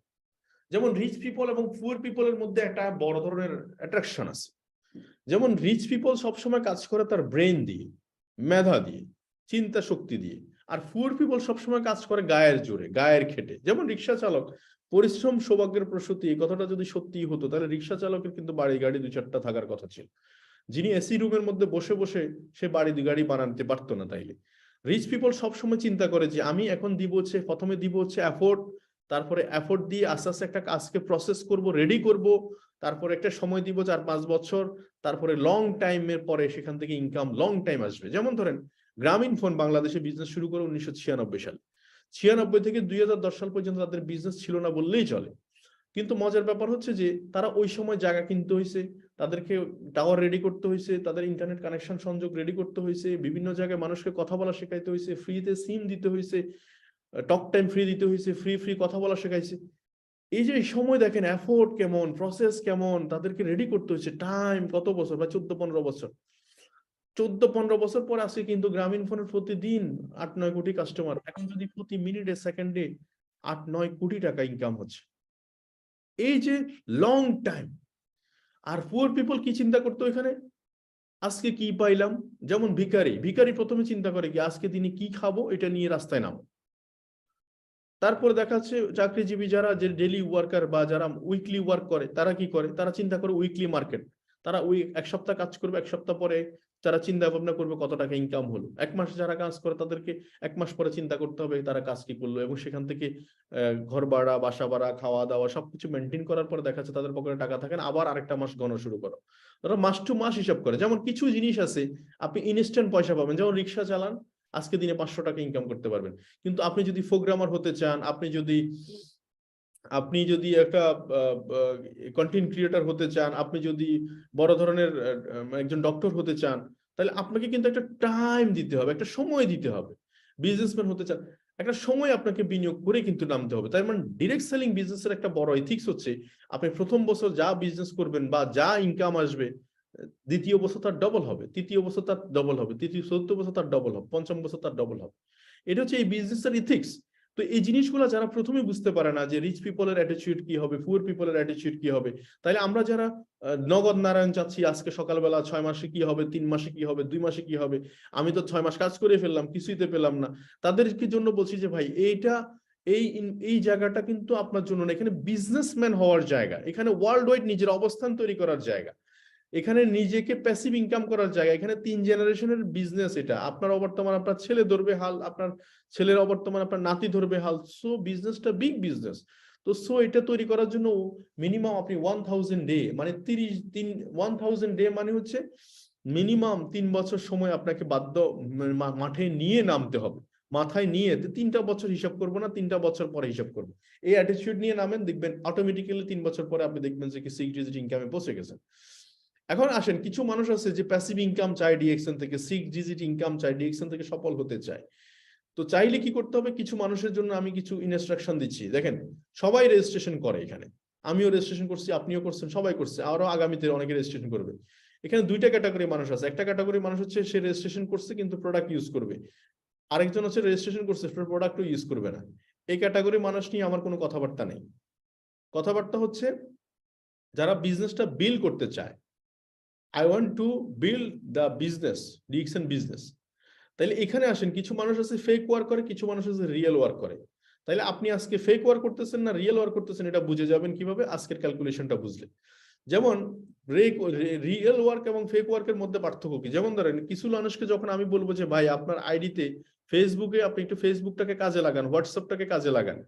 যেমন রিচ পিপল এবং পুয়ার পিপলের মধ্যে একটা বড় ধরনের অ্যাট্রাকশন আছে। যেমন রিচ পিপল সবসময় কাজ করে তার ব্রেন দিয়ে, মেধা দিয়ে, চিন্তা শক্তি দিয়ে, আর পুয়ার পিপল সবসময় কাজ করে গায়ের জোরে, গায়ের খেটে। যেমন রিক্সা চালক, পরিশ্রম সৌভাগ্যের প্রসূতি, এই কথাটা যদি সত্যি হতো তাহলে রিক্সা চালকের কিন্তু বাড়ি গাড়ি 2-4টা থাকার কথা ছিল। যিনি এসি রুমের মধ্যে বসে বসে সে বাড়ি গাড়ি বানাতে পারতো না। তাইলে রিচ পিপল সবসময় চিন্তা করে যে আমি এখন দিব হচ্ছে, প্রথমে দিব হচ্ছে এফোর্ট, তারপরে এফোর্ট দিয়ে আস্তে আস্তে একটা কাজকে প্রসেস করব, রেডি করব, তারপরে একটা সময় দিব 4-5 বছর, তারপরে লং টাইমের পরে সেখান থেকে ইনকাম লং টাইম আসবে। যেমন ধরেন গ্রামীণ ফোন বাংলাদেশে বিজনেস শুরু করে 1996 সালে, 96 থেকে 2010 সাল পর্যন্ত তাদের বিজনেস ছিল না বললেই চলে। কিন্তু মজার ব্যাপার হচ্ছে যে তারা ওই সময় জায়গা কিনতে হয়েছে, তাদেরকে টাওয়ার রেডি করতে হয়েছে, তাদের ইন্টারনেট কানেকশন সংযোগ রেডি করতে হয়েছে, বিভিন্ন জায়গায় মানুষকে কথা বলা শেখাইতে হয়েছে, ফ্রিতে সিম দিতে হয়েছে, টক টাইম ফ্রি দিতে হয়েছে, ফ্রি কথা বলা শেখাইছে। এই যে সময় দেখেন এফোর্ট কেমন, প্রসেস কেমন, তাদেরকে রেডি করতে হয়েছে, টাইম কত বছর, বা 14-15 বছর। 14-15 বছর পর আসে কিন্তু গ্রামীণ ফোনের প্রতিদিন 8-9 কোটি কাস্টমার। এখন যদি প্রতি মিনিটে সেকেন্ডে 8-9 কোটি টাকা ইনকাম হচ্ছে, এই যে লং টাইম। আর পুয়ার পিপল কি চিন্তা করতো এখানে, আজকে কি পাইলাম। যেমন ভিখারি প্রথমে চিন্তা করে কি আজকে দিনে কি খাবো, এটা নিয়ে রাস্তায় নামো। তারপরে দেখা যাচ্ছে চাকরিজীবী যারা যে ডেলি ওয়ার্কার বা যারা উইকলি ওয়ার্ক করে, তারা কি করে, তারা চিন্তা করে উইকলি মার্কেট। তারা এক সপ্তাহ কাজ করবে, এক সপ্তাহ পরে তারা চিন্তা ভাবনা করবে কত টাকা ইনকাম হলো। 1 মাস যারা কাজ করে তাদেরকে 1 মাস পরে চিন্তা করতে হবে তারা কাজ কি করলো, এবং সেখান থেকে ঘর ভাড়া, বাসা ভাড়া, খাওয়া দাওয়া সবকিছু মেনটেন করার পরে দেখা যাচ্ছে তাদের পকেটে টাকা থাকে না, আবার আরেকটা মাস গণনা শুরু করো। তারা মাস টু মাস হিসাব করে। যেমন কিছু জিনিস আছে আপনি ইনস্ট্যান্ট পয়সা পাবেন, যেমন রিক্সা চালান, আজকে দিনে 500 টাকা ইনকাম করতে পারবেন। কিন্তু আপনি যদি প্রোগ্রামার হতে চান, আপনি যদি একটা কন্টেন্ট ক্রিয়েটর হতে চান, আপনি যদি বড় ধরনের একজন ডক্টর হতে চান, তাহলে আপনাকে কিন্তু একটা টাইম দিতে হবে, একটা সময় দিতে হবে। বিজনেসম্যান হতে চান, একটা সময় আপনাকে বিনিয়োগ করে কিন্তু নামতে হবে। তাই মানে ডিরেক্ট সেলিং বিজনেসের একটা বড় এথিক্স হচ্ছে আপনি প্রথম বছর যা বিজনেস করবেন বা যা ইনকাম আসবে, দ্বিতীয় বছর তার ডবল হবে, তৃতীয় বছর তার ডবল হবে, চতুর্থ বছর তার ডবল হবে, পঞ্চম বছর তার ডবল হবে। এটা হচ্ছে এই বিজনেসের ইথিক্স। তো এই জিনিসগুলো যারা প্রথমে বুঝতে পারে না যে রিচ পিপলের অ্যাটিটিউড কি হবে, পুয়ার পিপলের অ্যাটিটিউড কি হবে, তাহলে আমরা যারা নগদ নারায়ণ চাচ্ছি আজকে সকালবেলা 6 মাসে কি হবে, 3 মাসে কি হবে, 2 মাসে কি হবে, আমি তো 6 মাস কাজ করে ফেললাম, কিছুই তো পেলাম না, তাদেরকে জন্য বলছি যে ভাই এই জায়গাটা কিন্তু আপনার জন্য না, এখানে বিজনেসম্যান হওয়ার জায়গা, এখানে ওয়ার্ল্ড ওয়াইড নিজের অবস্থান তৈরি করার জায়গা। এখানে নিজেকে প্যাসিভ ইনকাম করার জায়গা, এখানে 3 জেনারেশনের বিজনেস। এটা আপনার অবর্তমান আপনার ছেলে ধরবে হাল, আপনার ছেলের অবর্তমান আপনার নাতি ধরবে হাল। সো বিজনেসটা বিগ বিজনেস। তো সো এটা তৈরি করার জন্য মিনিমাম আপনি 1000 ডে মানে 1000 ডে মানে হচ্ছে মিনিমাম 3 বছর সময় আপনাকে মাঠে নিয়ে নামতে হবে, মাথায় নিয়ে 3টা বছর হিসাব করবো না, 3টা বছর পরে হিসাব করবো। এই অ্যাটিটিউড নিয়ে নামেন, দেখবেন অটোমেটিক্যালি 3 বছর পরে আপনি দেখবেন যে কি 6 ডিজিট ইনকামে পৌঁছে গেছেন। এখন আসেন, কিছু মানুষ আছে যে প্যাসিভ ইনকাম চায় ডিএক্সএন থেকে, 6 ডিজিট ইনকাম চায় ডিএক্সএন থেকে, সফল হতে চায়। তো চাইলে কি করতে হবে, কিছু মানুষের জন্য আমি কিছু ইনস্ট্রাকশন দিচ্ছি। দেখেন, সবাই রেজিস্ট্রেশন করে এখানে, আমিও রেজিস্ট্রেশন করছি, আপনিও করছেন, সবাই করছে, আরো আগামীতে অনেকে রেজিস্ট্রেশন করবে। এখানে 2টা ক্যাটাগরি মানুষ আছে। একটা ক্যাটাগরি মানুষ হচ্ছে সে রেজিস্ট্রেশন করছে কিন্তু প্রোডাক্ট ইউজ করবে, আরেকজন হচ্ছে রেজিস্ট্রেশন করছে প্রোডাক্টও ইউজ করবে না। এই ক্যাটাগরি মানুষ নিয়ে আমার কোনো কথাবার্তা নেই। কথাবার্তা হচ্ছে যারা বিজনেসটা বিল্ড করতে চায়, I want to build the business, DXN business. তাইলে এখানে আসেন, কিছু মানুষ আছে ফেক ওয়ার্ক করে, কিছু মানুষ আছে রিয়েল ওয়ার্ক করে। তাইলে আপনি আজকে ফেক ওয়ার্ক করতেছেন না রিয়েল ওয়ার্ক করতেছেন, এটা বুঝে যাবেন কিভাবে, আজকের ক্যালকুলেশনটা বুঝলে। যেমন রিয়েল ওয়ার্ক এবং ফেক ওয়ার্কের মধ্যে পার্থক্য কি? যেমন ধরেন, কিছু মানুষকে যখন আমি বলবো যে ভাই আপনার আইডিতে ফেসবুকে আপনি একটু ফেসবুকটাকে কাজে লাগান, হোয়াটসঅ্যাপটাকে কাজে লাগান,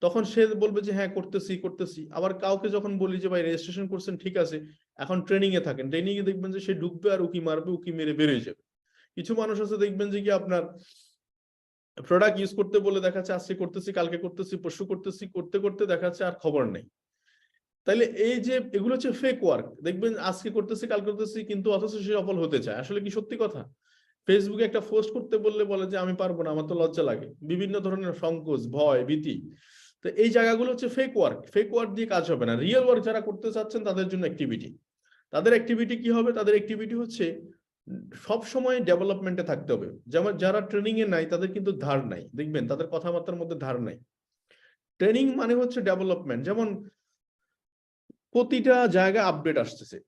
তখন সে বলবে যে হ্যাঁ করতেছি করতেছি। আবার কাউকে যখন বলি যে ভাই রেজিস্ট্রেশন করছেন ঠিক আছে, এখন ট্রেনিং এ থাকেন, ট্রেনিং এ দেখবেন যে সে ঢুকবে আর উকি মারবে, উকি মেরে বেরিয়ে যাবে। কিছু মানুষ আছে দেখবেন যে কি আপনার প্রোডাক্ট ইউজ করতে বলে দেখাচ্ছে আজকে করতেছি, কালকে করতেছি, পরশু করতেছি, করতে করতে দেখাচ্ছে আর খবর নেই। তাইলে এই যে এগুলো হচ্ছে ফেক ওয়ার্ক। দেখবেন আজকে করতেছি, কাল করতেছি, কিন্তু অথচ সে সফল হতে চায়। আসলে কি সত্যি কথা? ফেসবুকে একটা পোস্ট করতে বললে বলে যে আমি পারবো না, আমার তো লজ্জা লাগে, বিভিন্ন ধরনের সংকোচ, ভয়, ভীতি। তো এই জায়গাগুলো হচ্ছে ফেক ওয়ার্ক। ফেক ওয়ার্ক দিয়ে কাজ হবে না। রিয়েল ওয়ার্ক যারা করতে চাচ্ছেন তাদের জন্য অ্যাক্টিভিটি, তাদের অ্যাক্টিভিটি কি হবে? তাদের অ্যাক্টিভিটি হচ্ছে সব সময় ডেভেলপমেন্টে থাকতে হবে। যেমন যারা ট্রেনিং এ নাই তাদের কিন্তু ধার নাই, দেখবেন তাদের কথাবার্তার মধ্যে ধার নাই। ট্রেনিং মানে হচ্ছে ডেভেলপমেন্ট। যেমন প্রতিটা জায়গায় আপডেট আসতেছে।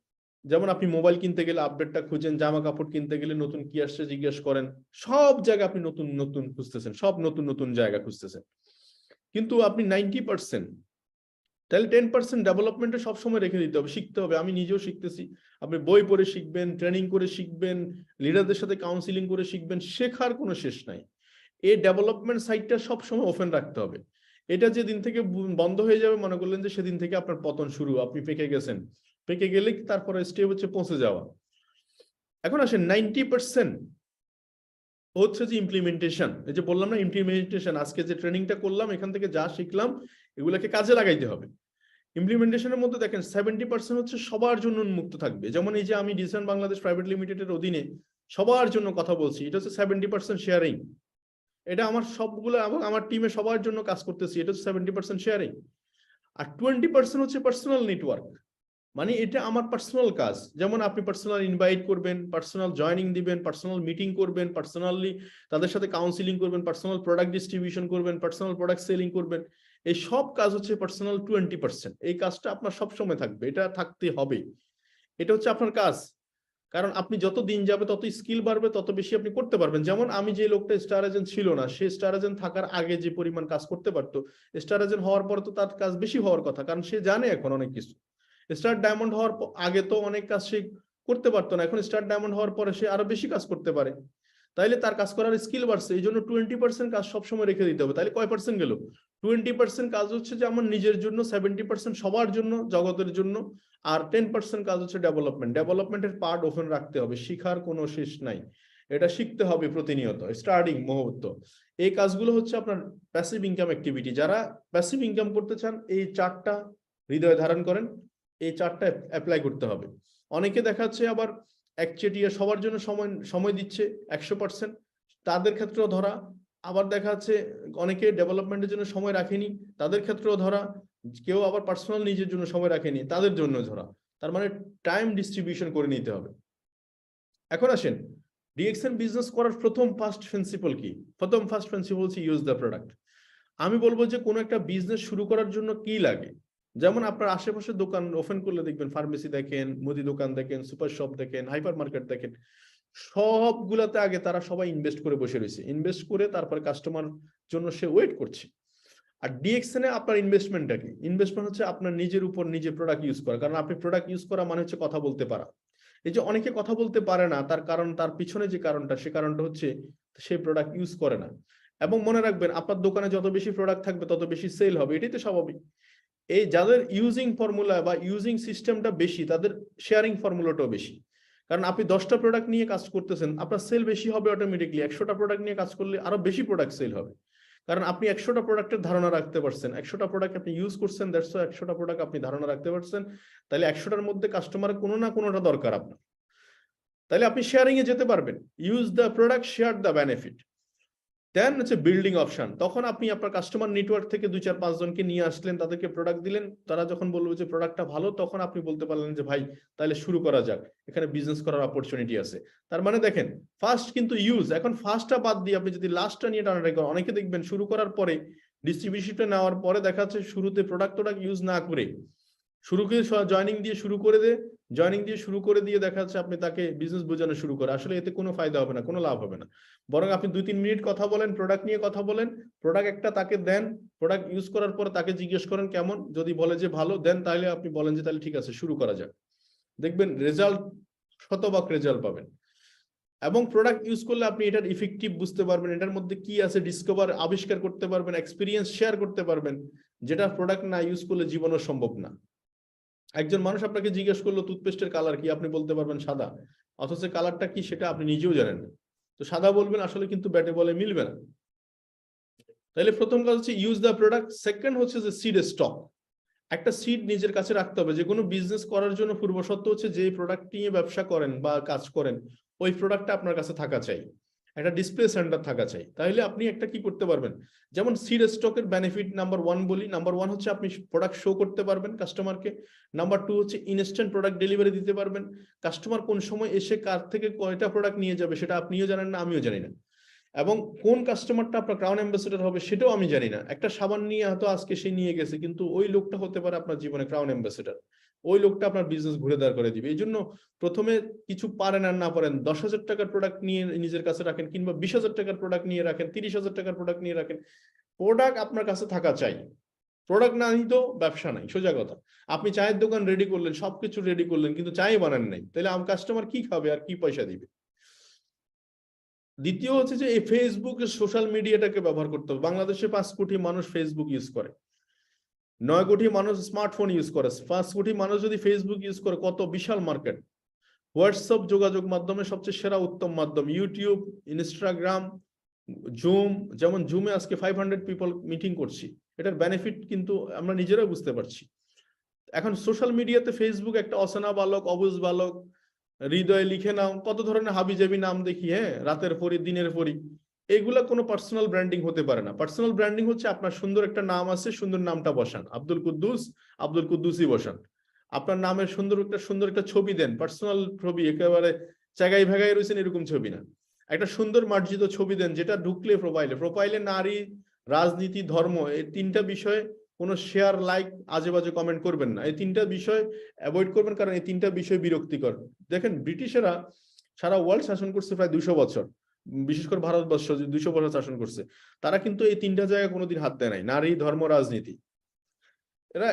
যেমন আপনি মোবাইল কিনতে গেলে আপডেটটা খুঁজেন, জামা কাপড় কিনতে গেলে নতুন কি আসছে জিজ্ঞেস করেন, সব জায়গায় আপনি নতুন নতুন খুঁজতেছেন, সব নতুন নতুন জায়গা খুঁজতেছেন। কিন্তু আপনি 90%, তাহলে 10% ডেভেলপমেন্টে সবসময় রেখে দিতে হবে, শিখতে হবে। আমি নিজেও শিখতেছি। আপনি বই পড়ে শিখবেন, ট্রেনিং করে শিখবেন, লিডারদের সাথে কাউন্সিলিং করে শিখবেন, শেখার কোনো শেষ নাই। এই ডেভেলপমেন্ট সাইটটা সবসময় ওপেন রাখতে হবে। এটা যেদিন থেকে বন্ধ হয়ে যাবে মনে করলেন যে সেদিন থেকে আপনার পতন শুরু, আপনি পেকে গেছেন। পেকে গেলে তারপরে স্টেপ হচ্ছে পৌঁছে যাওয়া। এখন আসেন 90% হচ্ছে যে ইমপ্লিমেন্টেশন। এই যে বললাম না ইমপ্লিমেন্টেশন, আজকে যে ট্রেনিংটা করলাম এখান থেকে যা শিখলাম এগুলাকে কাজে লাগাইতে হবে। ইমপ্লিমেন্টেশনের মধ্যে দেখেন 70% হচ্ছে সবার জন্য উন্মুক্ত থাকবে। যেমন এই যে আমি ডিসেন্ট বাংলাদেশ প্রাইভেট লিমিটেডের অধীনে সবার জন্য কথা বলছি, এটা হচ্ছে 70% শেয়ারিং। এটা আমার সবগুলো এবং আমার টিমে সবার জন্য কাজ করতেছি, এটা হচ্ছে 70% শেয়ারিং। আর 20% হচ্ছে পার্সোনাল নেটওয়ার্ক, মানে এটা আমার পার্সোনাল কাজ। যেমন আপনি পার্সোনাল ইনভাইট করবেন, পার্সোনাল জয়নিং দিবেন, পার্সোনাল মিটিং করবেন, পার্সোনালি তাদের সাথে কাউন্সিলিং করবেন, পার্সোনাল প্রোডাক্ট ডিস্ট্রিবিউশন করবেন, পার্সোনাল প্রোডাক্ট সেলিং করবেন। এই সব কাজ হচ্ছে পার্সোনাল 20%। এই কাজটা আপনার সবসময় থাকবে, এটা থাকতে হবে। এটা হচ্ছে আপনার কাজ। কারণ আপনি যত দিন যাবে তত স্কিল বাড়বে, তত বেশি আপনি করতে পারবেন। যেমন আমি যে লোকটা স্টার এজেন্ট ছিল না, সে স্টার এজেন্ট থাকার আগে যে পরিমাণ কাজ করতে পারতো, স্টার এজেন্ট হওয়ার পর তো তার কাজ বেশি হওয়ার কথা, কারণ সে জানে এখন অনেক কিছু। স্টার ডায়মন্ড হওয়ার আগে তো অনেক কাজ সে করতে পারতো না, এখন স্টার ডায়মন্ড হওয়ার পরে সে আরো বেশি কাজ করতে পারে। তাইলে তার কাজ করার স্কিল বাড়ছে। এই জন্য 20% কাজ সবসময় রেখে দিতে হবে। তাহলে কয় পার্সেন্ট গেল? 20% কাজ হচ্ছে যে আমার নিজের জন্য, 70% সবার জন্য, জগতের জন্য, আর 10% কাজ হচ্ছে ডেভেলপমেন্ট। ডেভেলপমেন্টের পার্ট ওপেন রাখতে হবে, শিখার কোনো শেষ নাই, এটা শিখতে হবে প্রতিনিয়ত, স্টার্টিং মুহূর্ত। এই কাজগুলো হচ্ছে আপনার প্যাসিভ ইনকাম অ্যাক্টিভিটি। যারা প্যাসিভ ইনকাম করতে চান এই চারটা হৃদয়ে ধারণ করেন, এই চারটা অ্যাপ্লাই করতে হবে। অনেকে দেখাচ্ছে আবার একচেটিয়া সবার জন্য সময় দিচ্ছে 100%, তাদের ক্ষেত্রেও ধরা। আবার দেখা যাচ্ছে অনেকে ডেভেলপমেন্টের জন্য সময় রাখেনি, তাদের ক্ষেত্রেও ধরা। কেউ আবার পার্সোনাল নিজের জন্য সময় রাখেনি, তাদের জন্য ধরা। তার মানে টাইম ডিস্ট্রিবিউশন করে নিতে হবে। এখন আসেন, ডিএক্সএন বিজনেস করার ফার্স্ট প্রিন্সিপল কি? ফার্স্ট প্রিন্সিপল হচ্ছে ইউজ দ্য প্রোডাক্ট। আমি বলবো যে কোনো একটা বিজনেস শুরু করার জন্য কি লাগে, যেমন আপনার আশেপাশে দোকান ওপেন করলে দেখবেন, ফার্মেসি দেখেন, মুদি দোকান দেখেন, সুপার শপ দেখেন, হাইপার মার্কেট দেখেন, সবগুলাতে আগে তারা সবাই ইনভেস্ট করে বসে রয়েছে। ইনভেস্ট করে তারপরে কাস্টমার জন্য সে ওয়েট করছে। আর ডিএক্সএন এ আপনার ইনভেস্টমেন্টটা কি? ইনভেস্টমেন্ট হচ্ছে আপনার নিজের উপর নিজে প্রোডাক্ট ইউজ করা। কারণ আপনি প্রোডাক্ট ইউজ করা মানে হচ্ছে কথা বলতে পারা। এই যে অনেকে কথা বলতে পারে না, তার কারণ, তার পিছনে যে কারণটা, সে কারণটা হচ্ছে সে প্রোডাক্ট ইউজ করে না। এবং মনে রাখবেন, আপনার দোকানে যত বেশি প্রোডাক্ট থাকবে তত বেশি সেল হবে, এটাই তো স্বাভাবিক। এই যাদের ইউজিং ফর্মুলা বা ইউজিং সিস্টেমটা বেশি, তাদের শেয়ারিং ফর্মুলাটাও বেশি। কারণ আপনি 10টা প্রোডাক্ট নিয়ে কাজ করতেছেন, আপনার সেল বেশি হবে অটোমেটিকলি। 100টা প্রোডাক্ট নিয়ে কাজ করলে আরো বেশি প্রোডাক্ট সেল হবে, কারণ আপনি 100টা প্রোডাক্টের ধারণা রাখতে পারছেন, 100টা প্রোডাক্ট আপনি ইউজ করছেন, দ্যাটস 100টা প্রোডাক্ট আপনি ধারণা রাখতে পারছেন। তাহলে 100টার মধ্যে কাস্টমারের কোনো না কোনোটা দরকার আপনার, তাহলে আপনি শেয়ারিং এ যেতে পারবেন। Use the product, share the benefit. Then হচ্ছে বিল্ডিং অপশন। তখন আপনি আপনার কাস্টমার নেটওয়ার্ক থেকে 2-4-5 জনকে নিয়ে আসলেন, তাদেরকে প্রোডাক্ট দিলেন, তারা যখন বললো যে প্রোডাক্টটা ভালো, তখন আপনি বলতে পারলেন যে ভাই তাহলে শুরু করা যাক, এখানে বিজনেস করার অপরচুনিটি আছে। তার মানে দেখেন, ফার্স্ট কিন্তু ইউজ, এখন ফার্স্টটা বাদ দিয়ে আপনি যদি লাস্টটা নিয়ে টানাটানি করেন, অনেকে দেখবেন শুরু করার পরে, ডিস্ট্রিবিউশনটা নেওয়ার পরে দেখা যাচ্ছে শুরুতে প্রোডাক্ট ইউজ না করে, শুরুকে জয়নিং দিয়ে শুরু করে দিয়ে দেখা যাচ্ছে আপনি তাকে বিজনেস বোঝানো শুরু করে, আসলে এতে কোনো ফায়দা হবে না, কোনো লাভ হবে না। বরং আপনি 2-3 মিনিট কথা বলেন, প্রোডাক্ট নিয়ে কথা বলেন, প্রোডাক্ট একটা তাকে দেন, প্রোডাক্ট ইউজ করার পরে তাকে জিজ্ঞেস করেন কেমন, যদি বলে যে ভালো, দেন তাহলে আপনি বলেন যে তাহলে ঠিক আছে শুরু করা যাক। দেখবেন রেজাল্ট, শতভাগ রেজাল্ট পাবেন। এবং প্রোডাক্ট ইউজ করলে আপনি এটার ইফেক্টিভ বুঝতে পারবেন, এটার মধ্যে কি আছে ডিসকভার, আবিষ্কার করতে পারবেন, এক্সপিরিয়েন্স শেয়ার করতে পারবেন, যেটা প্রোডাক্ট না ইউজ করলে জীবনও সম্ভব না। একজন মানুষ আপনাকে জিজ্ঞেস করলো টুথপেস্টের কালার কি, আপনি বলতে পারবেন সাদা, অথচ কালারটা কি সেটা আপনি নিজেও জানেন না, তো সাদা বলবেন, আসলে কিন্তু ব্যাটে বলে মিলবে না। তাহলে প্রথম কাজ হচ্ছে ইউজ দ্য প্রোডাক্ট। সেকেন্ড হচ্ছে যে সিড স্টক। একটা সিড নিজের কাছে রাখতে হবে। যে কোনো বিজনেস করার জন্য পূর্ব শর্ত হচ্ছে যে প্রোডাক্ট নিয়ে ব্যবসা করেন বা কাজ করেন, ওই প্রোডাক্টটা আপনার কাছে থাকা চাই, একটা ডিসপ্লে সেন্টার থাকা চাই। তাহলে আপনি একটা কি করতে পারবেন, যেমন সিড স্টকের বেনিফিট নাম্বার 1 বলি। নাম্বার 1 হচ্ছে আপনি প্রোডাক্ট শো করতে পারবেন কাস্টমারকে। নাম্বার 2 হচ্ছে ইনস্ট্যান্ট প্রোডাক্ট ডেলিভারি দিতে পারবেন। কাস্টমার কোন সময় এসে কার থেকে কয়টা প্রোডাক্ট নিয়ে যাবে সেটা আপনিও জানেন না, আমিও জানি না। এবং কোন কাস্টমারটা আপনার ক্রাউন অ্যাম্বাসেডর হবে সেটাও আমি জানি না। একটা সাবান নিয়ে হয়তো আজকে সে নিয়ে গেছে, কিন্তু ওই লোকটা হতে পারে আপনার জীবনে ক্রাউন অ্যাম্বাসেডর, ওই লোকটা আপনার বিজনেস ঘুরে দাঁড় করে দিবে। এই জন্য প্রথমে কিছু পারেন আর না পারেন, 10,000 টাকার প্রোডাক্ট নিয়ে নিজের কাছে রাখেন, কিংবা 20,000 টাকার প্রোডাক্ট নিয়ে রাখেন, 30,000 টাকার প্রোডাক্ট নিয়ে রাখেন, প্রোডাক্ট আপনার কাছে থাকা চাই। প্রোডাক্ট না নিতেও ব্যবসা নাই, সোজা কথা। আপনি চায়ের দোকান রেডি করলেন, সবকিছু রেডি করলেন, কিন্তু চাই বানান নাই, তাহলে কাস্টমার কি খাবে আর কি পয়সা দিবে? দ্বিতীয় হচ্ছে যে এই ফেসবুক সোশ্যাল মিডিয়াটাকে ব্যবহার করতে হবে। বাংলাদেশে 5 কোটি মানুষ ফেসবুক ইউজ করে, 9 কোটি মানুষ স্মার্টফোন ইউজ করে, 5 কোটি মানুষ যদি ফেসবুক ইউজ করে, কত বিশাল মার্কেট। হোয়াটসঅ্যাপ যোগাযোগ মাধ্যমে সবচেয়ে সেরা উত্তম মাধ্যম, ইউটিউব, ইনস্টাগ্রাম, জুম। যেমন জুমে আজকে 500 পিপল মিটিং করছি, এটার বেনিফিট কিন্তু আমরা নিজেরাই বুঝতে পারছি। এখন সোশ্যাল মিডিয়াতে ফেসবুক একটা অচেনা বালক, অবুঝ বালক, হৃদয়ে লিখে নাও, কত ধরনের হাবিজাবি নাম দেখি, হ্যাঁ, রাতের পরি, দিনের পরি। এগুলা কোনো পার্সোনাল ব্র্যান্ডিং হতে পারে না। পার্সোনাল ব্র্যান্ডিং হচ্ছে আপনার সুন্দর একটা নাম আছে, সুন্দর নামটা বসান, আব্দুল কুদ্দুস, আব্দুল কুদ্দুসই বসান। আপনার নামের সুন্দর একটা ছবি দেন, পার্সোনাল ছবি, একেবারে জায়গায় ভেগায় রয়েছেন এরকম ছবি না। একটা সুন্দর মার্জিত ছবি দেন, যেটা ঢুকলে প্রোফাইলে নারী, রাজনীতি, ধর্ম, এই 3টা বিষয়ে কোনো শেয়ার, লাইক, আজে বাজে কমেন্ট করবেন না। এই 3টা বিষয় অ্যাভয়েড করবেন, কারণ এই 3টা বিষয় বিরক্তিকর। দেখেন ব্রিটিশেরা সারা ওয়ার্ল্ড শাসন করছে প্রায় 200 বছর, বিশেষ করে ভারতবর্ষ 200 বছর শাসন করছে। তারা কিন্তু এই 3টা জায়গায় কোনোদিন হাত দেয় নাই, নারী, ধর্ম, রাজনীতি। এরা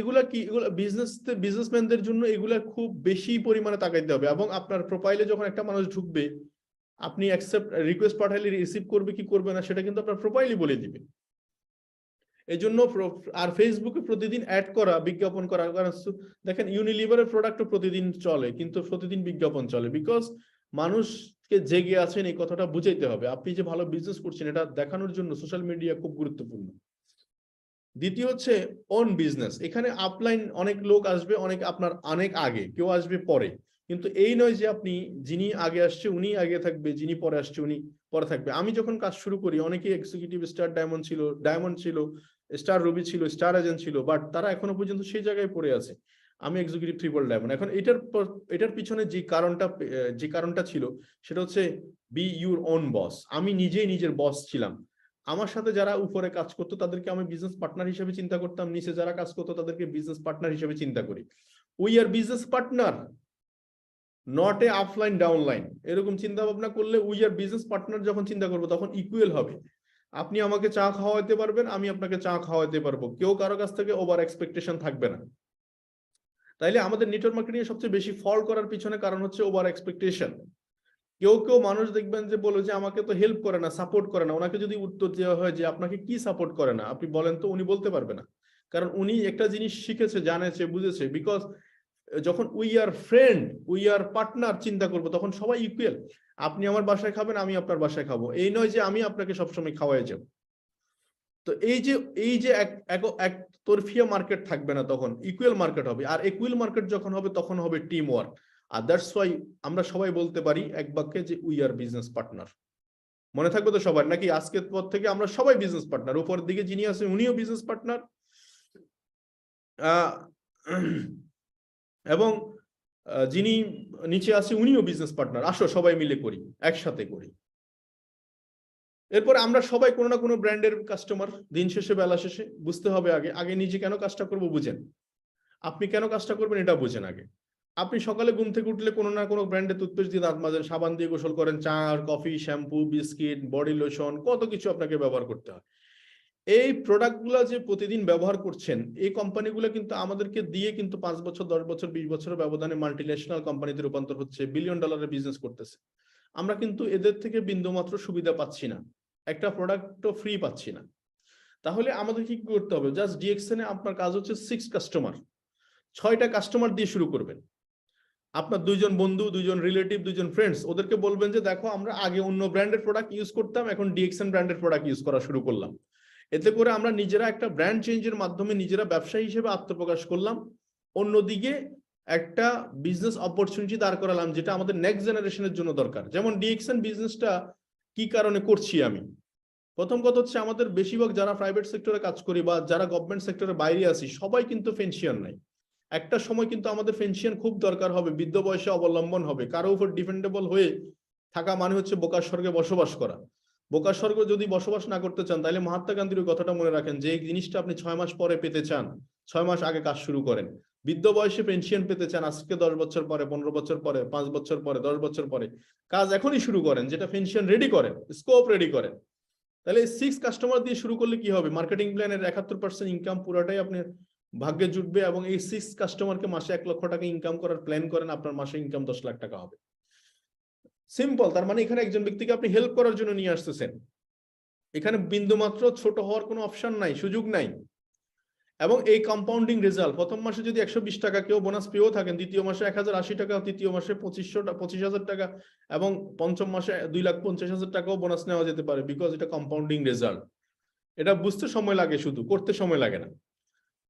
এগুলা কি, এগুলা বিজনেসম্যানদের জন্য এগুলা খুব বেশি পরিমাণে তাকাইতে হবে। এবং আপনার প্রোফাইলে যখন একটা মানুষ ঢুকবে, আপনি অ্যাকসেপ্ট রিকোয়েস্ট পাঠাইলে রিসিভ করবে কি করবে না সেটা কিন্তু আপনার প্রোফাইলই বলে দিবে। এই জন্য আর ফেসবুকে প্রতিদিন অ্যাড করা, বিজ্ঞাপন করা, কারণ দেখেন ইউনিলিভারের প্রোডাক্টও প্রতিদিন চলে, কিন্তু প্রতিদিন বিজ্ঞাপন চলে, বিকজ মানুষকে জেগে আছেন এই কথাটা বুঝাইতে হবে। আপনি যে ভালো বিজনেস করছেন এটা দেখানোর জন্য সোশ্যাল মিডিয়া খুব গুরুত্বপূর্ণ। দ্বিতীয় হচ্ছে অন বিজনেস। এখানে আপলাইন অনেক লোক আসবে, অনেক আগে, কেউ আসবে পরে, কিন্তু এই নয় যে আপনি যিনি আগে আসছে উনি আগে থাকবে, যিনি পরে আসছে উনি পরে থাকবে। আমি যখন কাজ শুরু করি, অনেকে এক্সিকিউটিভ স্টার ডায়মন্ড ছিল, স্টার রুবি ছিল, স্টার এজেন্ট ছিল, বাট তারা এখনো পর্যন্ত সেই জায়গায় পড়ে আছে। আমি এক্সিকিউটিভ ট্রিপল ডায়মন্ড। এখন এটার পিছনে যে কারণটা ছিল সেটা হচ্ছে বি ইউর ওন বস। আমি নিজেই নিজের বস ছিলাম। আমার সাথে যারা উপরে কাজ করতো তাদেরকে আমি বিজনেস পার্টনার হিসেবে চিন্তা করতাম, নিচে যারা কাজ করতো তাদেরকে বিজনেস পার্টনার হিসেবে চিন্তা করি। We are business partner, not a upline downline. এরকম চিন্তা ভাবনা করলে উই আর বিজনেস পার্টনার যখন চিন্তা করবো তখন ইকুয়াল হবে। আপনি আমাকে চা খাওয়াইতে পারবেন, আমি আপনাকে চা খাওয়াইতে পারবো, কেউ কারো কাছ থেকে ওভার এক্সপেকটেশন থাকবে না। তাইলে আমাদের নেটওয়ার্ক মার্কেটিং এর সবচেয়ে বেশি ফল করার পিছনে কারণ হচ্ছে ওভার এক্সপেকটেশন। কেউ কেউ মানুষ দেখবেন যে বলে যে আমাকে তো হেল্প করে না, সাপোর্ট করে না। ওনাকে যদি উত্তর দেওয়া হয় যে আপনাকে কি সাপোর্ট করে না আপনি বলেন, তো উনি বলতে পারবে না, কারণ উনি একটা জিনিস শিখেছে, জানেছে, বুঝেছে। বিকজ যখন we are friend, we are partner চিন্তা করবো, তখন সবাই ইকুয়াল। আপনি আমার বাসায় খাবেন, আমি আপনার বাসায় খাবো, এই নয় যে আমি আপনাকে সবসময় খাওয়াই যাব। তো এই যে এক তরফিয়া মার্কেট থাকবে না, তখন ইকুয়াল মার্কেট হবে। আর ইকুয়াল মার্কেট যখন হবে তখন হবে টিম ওয়ার্ক। আর দ্যাটস ওয়াই আমরা সবাই বলতে পারি এক বাক্যে যে উই আর বিজনেস পার্টনার। মনে থাকবে তো সবার নাকি? আজকের পর থেকে আমরা সবাই বিজনেস পার্টনার। উপরের দিকে যিনি আছেন উনিও বিজনেস পার্টনার, এবং যিনি নিচে আছে উনিও বিজনেস পার্টনার। আসো সবাই মিলে করি, একসাথে করি। এরপর আমরা সবাই কোনো না কোনো ব্র্যান্ডের কাস্টমার। দিন শেষে, বেলা শেষে বুঝতে হবে আগে নিজে কেন কাজটা করবো বুঝেন। আপনি কেন কাজটা করবেন এটা বুঝেন আগে। আপনি সকালে ঘুম থেকে উঠলে কোনো না কোনো ব্র্যান্ডের টুথপেস্ট দিয়ে দাঁত মাজেন, সাবান দিয়ে গোসল করেন, চা, coffee, shampoo, biscuit, body lotion, কত কিছু আপনাকে ব্যবহার করতে হয়। এই প্রোডাক্টগুলো যে প্রতিদিন ব্যবহার করছেন, এই কোম্পানিগুলো কিন্তু আমাদেরকে দিয়ে কিন্তু 5 বছর, 10 বছর, 20 বছরের ব্যবধানে মাল্টিন্যাশনাল কোম্পানিতে রূপান্তর হচ্ছে, বিলিয়ন ডলারের বিজনেস করতেছে। আমরা কিন্তু এদের থেকে বিন্দুমাত্র সুবিধা পাচ্ছি না, একটা প্রোডাক্টও ফ্রি পাচ্ছি না। তাহলে আমাদের কি করতে হবে? জাস্ট ডিএক্সএন এ আপনার কাজ হচ্ছে 6 কাস্টমার, 6টা কাস্টমার দিয়ে শুরু করবেন। আপনার 2 জন বন্ধু, 2 জন রিলেটিভ, 2 জন ফ্রেন্ডস, ওদেরকে বলবেন যে দেখো আমরা আগে অন্য ব্র্যান্ডের প্রোডাক্ট ইউজ করতাম, এখন ডিএক্সএন ব্র্যান্ডের প্রোডাক্ট ইউজ করা শুরু করলাম। এতে করে আমরা নিজেরা একটা ব্র্যান্ড চেঞ্জের মাধ্যমে নিজেরা ব্যবসায়ী হিসেবে আত্মপ্রকাশ করলাম। অন্যদিকে একটা বিজনেস অপরচুনিটি দাঁড় করালাম, যেটা আমাদের নেক্সট জেনারেশনের জন্য দরকার। যেমন ডিএক্সএন বিজনেসটা কি কারণে করছি আমি? প্রথম কথা হচ্ছে, আমাদের বেশিরভাগ যারা প্রাইভেট সেক্টরে কাজ করি বা যারা গভর্নমেন্ট সেক্টরে বাইরে আছি, সবাই কিন্তু পেনশন নাই। একটা সময় কিন্তু আমাদের পেনশন খুব দরকার হবে, বৃদ্ধ বয়সে অবলম্বন হবে। কারো উপর ডিপেন্ডেবল হয়ে থাকা মানে হচ্ছে বোকার স্বর্গে বসবাস করা। বোকার স্বর্গ যদি বসবাস না করতে চান, তাহলে মহাত্মা গান্ধীর কথাটা মনে রাখেন যে এই জিনিসটা আপনি 6 মাস পরে পেতে চান, 6 মাস আগে কাজ শুরু করেন। বৃদ্ধ বয়সে পেনশন পেতে চান আজকে 10 বছর পরে, 15 বছর পরে, 5 বছর পরে, 10 বছর পরে, কাজ এখনই শুরু করেন, যেটা পেনশন রেডি করেন, স্কোপ রেডি করেন। তাহলে 6 কাস্টমার দিয়ে শুরু করলে কি হবে? মার্কেটিং প্ল্যানের 71% ইনকাম পুরোটাই আপনার ভাগ্যে জুটবে, এবং এই 6 কাস্টমারকে মাসে 1 লক্ষ টাকা ইনকাম করার প্ল্যান করেন, আপনার মাসে ইনকাম 10 লাখ টাকা হবে। সিম্পল। তার মানে এখানে একজন ব্যক্তিকে আপনি হেল্প করার জন্য নিয়ে আসতেছেন। এখানে বিন্দুমাত্র ছোট হওয়ার কোনো অপশন নাই, সুযোগ নাই। এবং এই কম্পাউন্ডিং রেজাল্ট, প্রথম মাসে যদি 120 টাকা কেউ বোনাস পেয়েও থাকেন, দ্বিতীয় মাসে 1080 টাকা, তৃতীয় মাসে 25,000 টাকা, এবং পঞ্চম মাসে 2,50,000 টাকাও বোনাস নেওয়া যেতে পারে, বিকজ এটা কম্পাউন্ডিং রেজাল্ট। এটা বুঝতে সময় লাগে, শুধু করতে সময় লাগে না।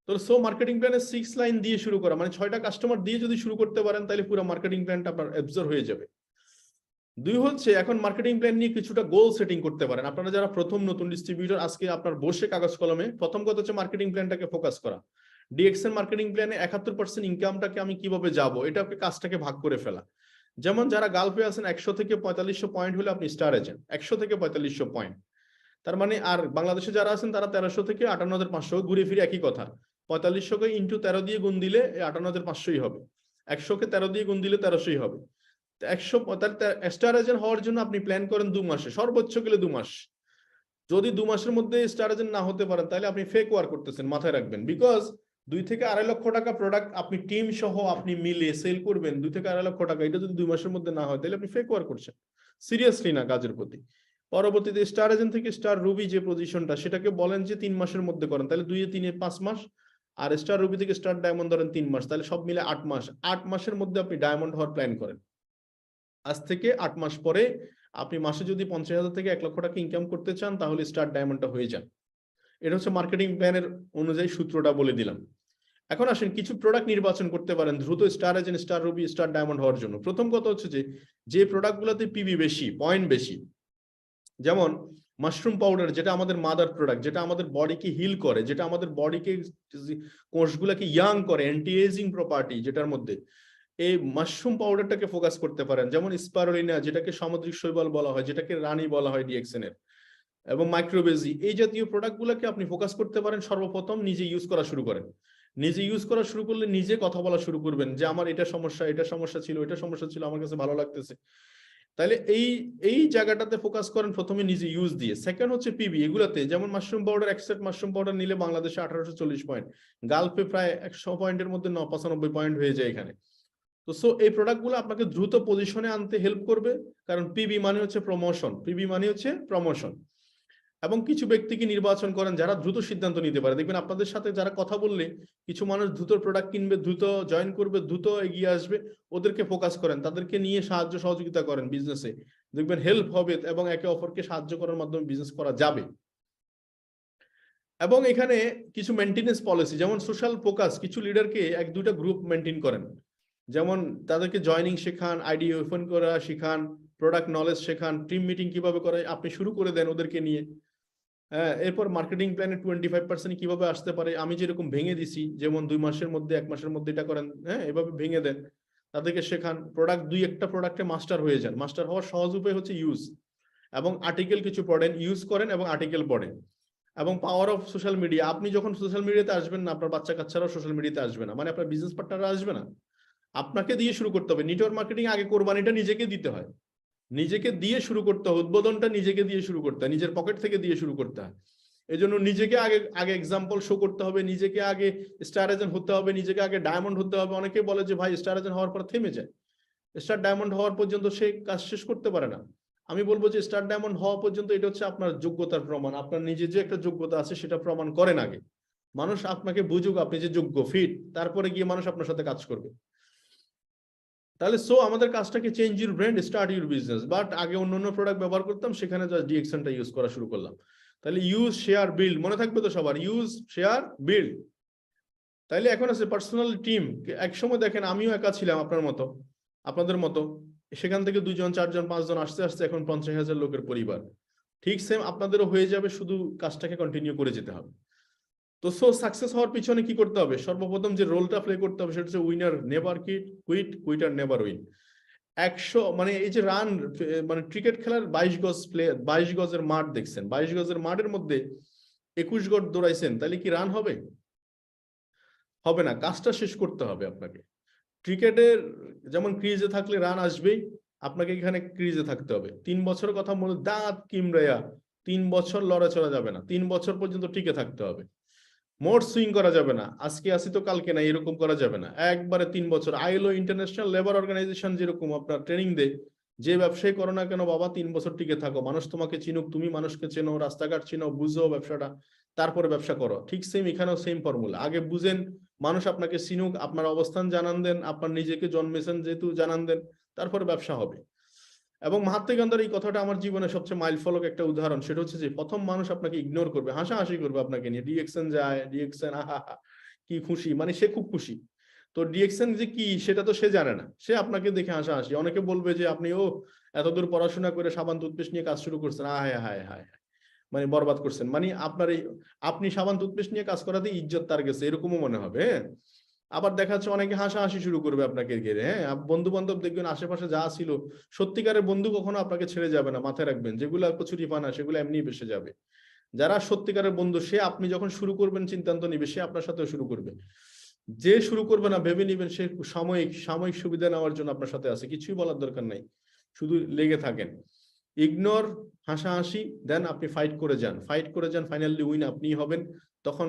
তো মার্কেটিং প্ল্যানের 6 লাইন দিয়ে শুরু করা মানে 6টা কাস্টমার দিয়ে যদি শুরু করতে পারেন, তাহলে পুরো মার্কেটিং প্ল্যানটা আপনার অ্যাবজর্ব হয়ে যাবে। 2 হচ্ছে, এখন মার্কেটিং প্ল্যান নিয়ে কিছুটা গোল সেটিং করতে পারেন। আপনারা যারা প্রথম নতুন ডিস্ট্রিবিউটর, আজকে আপনার বসে কাগজ কলমে প্রথম কথা হচ্ছে মার্কেটিং প্ল্যানটাকে ফোকাস করা। ডিএক্সএন মার্কেটিং প্ল্যানে 71% ইনকামটাকে আমি কিভাবে যাব, এটা কাজটাকে ভাগ করে ফেলা। যেমন যারা গালফে আছেন, 100 থেকে 4500 পয়েন্ট হলে আপনি স্টার এজেন্ট, 100 থেকে 4500 পয়েন্ট। তার মানে আর বাংলাদেশে যারা আছেন তারা 1300 থেকে 58,500, ঘুরে ফিরে একই কথা। 4500 কে ইন্টু 13 দিয়ে গুণ দিলে 58,500ই হবে, 100 কে 13 দিয়ে গুণ দিলে 1300ই হবে। 100 স্টার এজেন্ট হওয়ার জন্য আপনি প্ল্যান করেন 2 মাসে, সর্বোচ্চ গেলে 2 মাস। যদি 2 মাসের মধ্যে স্টার এজেন্ট না হতে পারেন, তাহলে আপনি ফেক ওয়ার্ক করতেছেন, মাথায় রাখবেন। বিকজ 2 থেকে 2.5 লক্ষ টাকা প্রোডাক্ট আপনি টিম সহ আপনি মিলে সেল করবেন, 2 থেকে 2.5 লক্ষ টাকা, এটা যদি 2 মাসের মধ্যে না হয়, তাহলে আপনি ফেক ওয়ার্ক করছেন, সিরিয়াসলি না কাজের প্রতি। পরবর্তীতে স্টার এজেন্ট থেকে স্টার রুবি যে পজিশনটা, সেটাকে বলেন যে 3 মাসের মধ্যে করেন, তাহলে 2 এ 3 এ 5 মাস। আর স্টার রুবি থেকে স্টার ডায়মন্ড ধরেন 3 মাস, তাহলে সব মিলে 8 মাস। 8 মাসের মধ্যে আপনি ডায়মন্ড হওয়ার প্ল্যান করেন। আজ থেকে 8 মাস পরে আপনি মাসে যদি 50,000 থেকে 1 লক্ষ টাকা ইনকাম করতে চান, তাহলে স্টার ডায়মন্ডটা হয়ে যান। এটা হচ্ছে মার্কেটিং প্ল্যানের অনুযায়ী সূত্রটা বলে দিলাম। এখন আসেন, কিছু প্রোডাক্ট নির্বাচন করতে পারেন দ্রুত star agent, star Ruby, star diamond হওয়ার জন্য। প্রথম কথা হচ্ছে যে প্রোডাক্টগুলোতে পিবি বেশি, পয়েন্ট বেশি, যেমন মাশরুম পাউডার, যেটা আমাদের মাদার প্রোডাক্ট, যেটা আমাদের বডিকে হিল করে, যেটা আমাদের বডিকে, কোষগুলোকে ইয়াং করে, অ্যান্টি এজিং প্রপার্টি যেটার মধ্যে, এই মাশরুম পাউডারটাকে ফোকাস করতে পারেন। যেমন স্পারুলিনা, যেটাকে সামুদ্রিক শৈবাল বলা হয়, যেটাকে রানী বলা হয় ডিএক্সএন এর, এবং মাইক্রোবেজি, এই জাতীয় প্রোডাক্টগুলোকে আপনি ফোকাস করতে পারেন। সর্বপ্রথম নিজে ইউজ করা শুরু করেন। নিজে ইউজ করা শুরু করলে নিজে কথা বলা শুরু করবেন যে আমার এটা সমস্যা ছিল, এটা সমস্যা ছিল, আমার কাছে ভালো লাগতেছে। তাহলে এই জায়গাটাতে ফোকাস করেন প্রথমে নিজে ইউজ দিয়ে। সেকেন্ড হচ্ছে পিবি, এগুলাতে যেমন mushroom powder, extract mushroom powder নিলে বাংলাদেশে 1840 পয়েন্ট, গালফে প্রায় 100 পয়েন্টের মধ্যে 95 পয়েন্ট হয়ে যায় এখানে। তো সো এই প্রোডাক্টগুলো আপনাকে দ্রুত পজিশনে আনতে হেল্প করবে, কারণ পিবি মানে হচ্ছে প্রমোশন, পিবি মানে হচ্ছে প্রমোশন। এবং কিছু ব্যক্তিকে নির্বাচন করেন যারা দ্রুত সিদ্ধান্ত নিতে পারে। দেখবেন আপনাদের সাথে যারা কথা বললে কিছু মানুষ দ্রুত প্রোডাক্ট কিনবে, দ্রুত জয়েন করবে, দ্রুত এগিয়ে আসবে, ওদেরকে ফোকাস করেন, তাদেরকে নিয়ে সাহায্য সহযোগিতা করেন বিজনেসে, দেখবেন হেল্প হবে এবং একে অপরকে সাহায্য করার মাধ্যমে বিজনেস করা যাবে। এবং এখানে কিছু মেনটেনেন্স পলিসি, যেমন সোশ্যাল ফোকাস, কিছু লিডারকে 1-2টা গ্রুপ মেনটেন করেন, যেমন তাদেরকে জয়নিং শেখান, আইডি ওপেন করা শেখান, প্রোডাক্ট নলেজ শেখান, টিম মিটিং কিভাবে করে আপনি শুরু করে দেন ওদেরকে নিয়ে। হ্যাঁ, এরপর মার্কেটিং প্ল্যানে 25% কিভাবে আসতে পারে, আমি যেরকম ভেঙে দিছি, যেমন 2 মাসের মধ্যে 1 মাসের মধ্যে এটা করেন, হ্যাঁ এভাবে ভেঙে দেন, তাদেরকে শেখান। প্রোডাক্ট 2-1টা প্রোডাক্টে মাস্টার হয়ে যান। মাস্টার হওয়ার সহজ উপায় হচ্ছে ইউজ, এবং আর্টিকেল কিছু পড়েন, ইউজ করেন এবং আর্টিকেল পড়েন। এবং পাওয়ার অফ সোশ্যাল মিডিয়া, আপনি যখন সোশ্যাল মিডিয়াতে আসবেন না, আপনার বাচ্চা কাচ্চারাও সোশ্যাল মিডিয়াতে আসবে না, মানে আপনার বিজনেস পার্টনাররা আসবে না, আপনাকে দিয়ে শুরু করতে হবে। নেটওয়ার্ক মার্কেটিং আগে কোরবানিটা নিজেকে দিতে হয়, নিজেকে দিয়ে শুরু করতে হয়, উদ্বোধনটা নিজেকে দিয়ে শুরু করতে হয়, নিজের পকেট থেকে দিয়ে শুরু করতে হয়। এই জন্য নিজেকে আগে এক্সাম্পল শো করতে হবে, নিজেকে আগে স্টার এজেন্ট হতে হবে, নিজেকে আগে ডায়মন্ড হতে হবে। অনেকে বলে যে ভাই স্টার এজেন্ট হওয়ার পর থেমে যায়, স্টার ডায়মন্ড হওয়ার পর্যন্ত সে কাজ শেষ করতে পারে না। আমি বলবো যে স্টার ডায়মন্ড হওয়া পর্যন্ত এটা হচ্ছে আপনার যোগ্যতার প্রমাণ, আপনার নিজের যে একটা যোগ্যতা আছে সেটা প্রমাণ করেন আগে। মানুষ আপনাকে বুঝুক আপনি যে যোগ্য, ফিট, তারপরে গিয়ে মানুষ আপনার সাথে কাজ করবে। তাহলে সো আমাদের কাজটাকে change your brand, start your business. But আগে অন্য প্রোডাক্ট ব্যবহার করতাম, সেখানে জাস্ট ডিএক্সএনটা ইউজ করা শুরু করলাম। তাহলে ইউজ, শেয়ার, বিল্ড, মনে থাকবে তো সবার, ইউজ, শেয়ার, বিল্ড। তাইলে এখন আছে পার্সোনাল টিম। একসময় দেখেন আমিও একা ছিলাম আপনার মতো, আপনাদের মতো, সেখান থেকে 2 জন 4 জন 5 জন আসতে আসতে এখন 50,000 লোকের পরিবার। ঠিক সেম আপনাদেরও হয়ে যাবে, শুধু কাজটাকে কন্টিনিউ করে যেতে হবে। তো সো সাকসেস হওয়ার পিছনে কি করতে হবে? সর্বপ্রথম যে রোলটা প্লে করতে হবে সেটা হচ্ছে winner never quit, quitter never win. 100 মানে এই যে রান, মানে ক্রিকেট খেলার 22 গজ প্লে, 22 গজের মাঠ দেখছেন, 22 গজের মাঠের মধ্যে 21 গজ দৌড়াইছেন, তাহলে কি রান হবে? হবে না। কাজটা শেষ করতে হবে আপনাকে। ক্রিকেটের যেমন ক্রিজে থাকলে রান আসবেই, আপনাকে এখানে ক্রিজে থাকতে হবে। 3 বছরের কথা মনে, দাঁত কিমড়াইয়া 3 বছর লড়াচড়া যাবে না, 3 বছর পর্যন্ত টিকে থাকতে হবে। মোড সুইং করা যাবে না, আজকে আসি তো কালকে না, এরকম করা যাবে না। একবারে 3 বছর। আইএলও ইন্টারন্যাশনাল লেবার অর্গানাইজেশন যেরকম আপনার ট্রেনিং দেয়, যে ব্যবসায় করো না কেন বাবা 3 বছর টিকে থাকো, মানুষ তোমাকে চিনুক, তুমি মানুষকে চেনো, রাস্তাঘাট চিনো, বুঝো ব্যবসাটা, তারপরে ব্যবসা করো। ঠিক সেম এখানেও সেম ফর্মুলা, আগে বুঝেন, মানুষ আপনাকে চিনুক, আপনার অবস্থান জানান দেন, আপনার নিজেকে জন্মেছেন যেহেতু জানান দেন, তারপরে ব্যবসা হবে। এবং মাহাত্মা গান্ধীর এই কথাটা আমার জীবনে সবচেয়ে মাইল ফলক একটা উদাহরণ। সেটা হচ্ছে যে প্রথম মানুষ আপনাকে ইগনোর করবে, হাসাহাসি করবে আপনাকে নিয়ে, ডিএক্সএন যায়, ডিএক্সএন আহা কি খুশি, মানে সে খুব খুশি। তো ডিএক্সএন যে কি সেটা তো সে জানে না, সে আপনাকে দেখে হাসাহাসি। অনেকে বলবে যে আপনি এতদূর পড়াশোনা করে সাবান টুথপেস্ট নিয়ে কাজ শুরু করছেন, হায় হায় হায়, মানে বরবাদ করছেন, মানে আপনার এই, আপনি সাবান টুথপেস্ট নিয়ে কাজ করাতে ইজ্জত তার গেছে, এরকমও মনে হবে। হ্যাঁ, আবার দেখা যাচ্ছে অনেকে হাসাহাসি শুরু করবে আপনাকে ঘিরে। হ্যাঁ, বন্ধু বান্ধব দেখবেন আশেপাশে যা ছিল, সত্যিকারের বন্ধু কখনো আপনাকে ছেড়ে যাবে না, মাথায় রাখবেন। যেগুলো কচুরি পানা সেগুলো এমনি বেসে যাবে। যারা সত্যিকারের বন্ধু, সে আপনি যখন শুরু করবেন চিন্তান্ত নিবে, সে আপনার সাথেও শুরু করবে। যে শুরু করবে না, ভেবে নিবেন সে সাময়িক সাময়িক সুবিধা নেওয়ার জন্য আপনার সাথে আছে, কিছুই বলার দরকার নাই, শুধু লেগে থাকেন। ইগনোর, হাসাহাসি, দেন আপনি ফাইট করে যান, ফাইট করে যান, ফাইনালি উইন আপনিই হবেন। তখন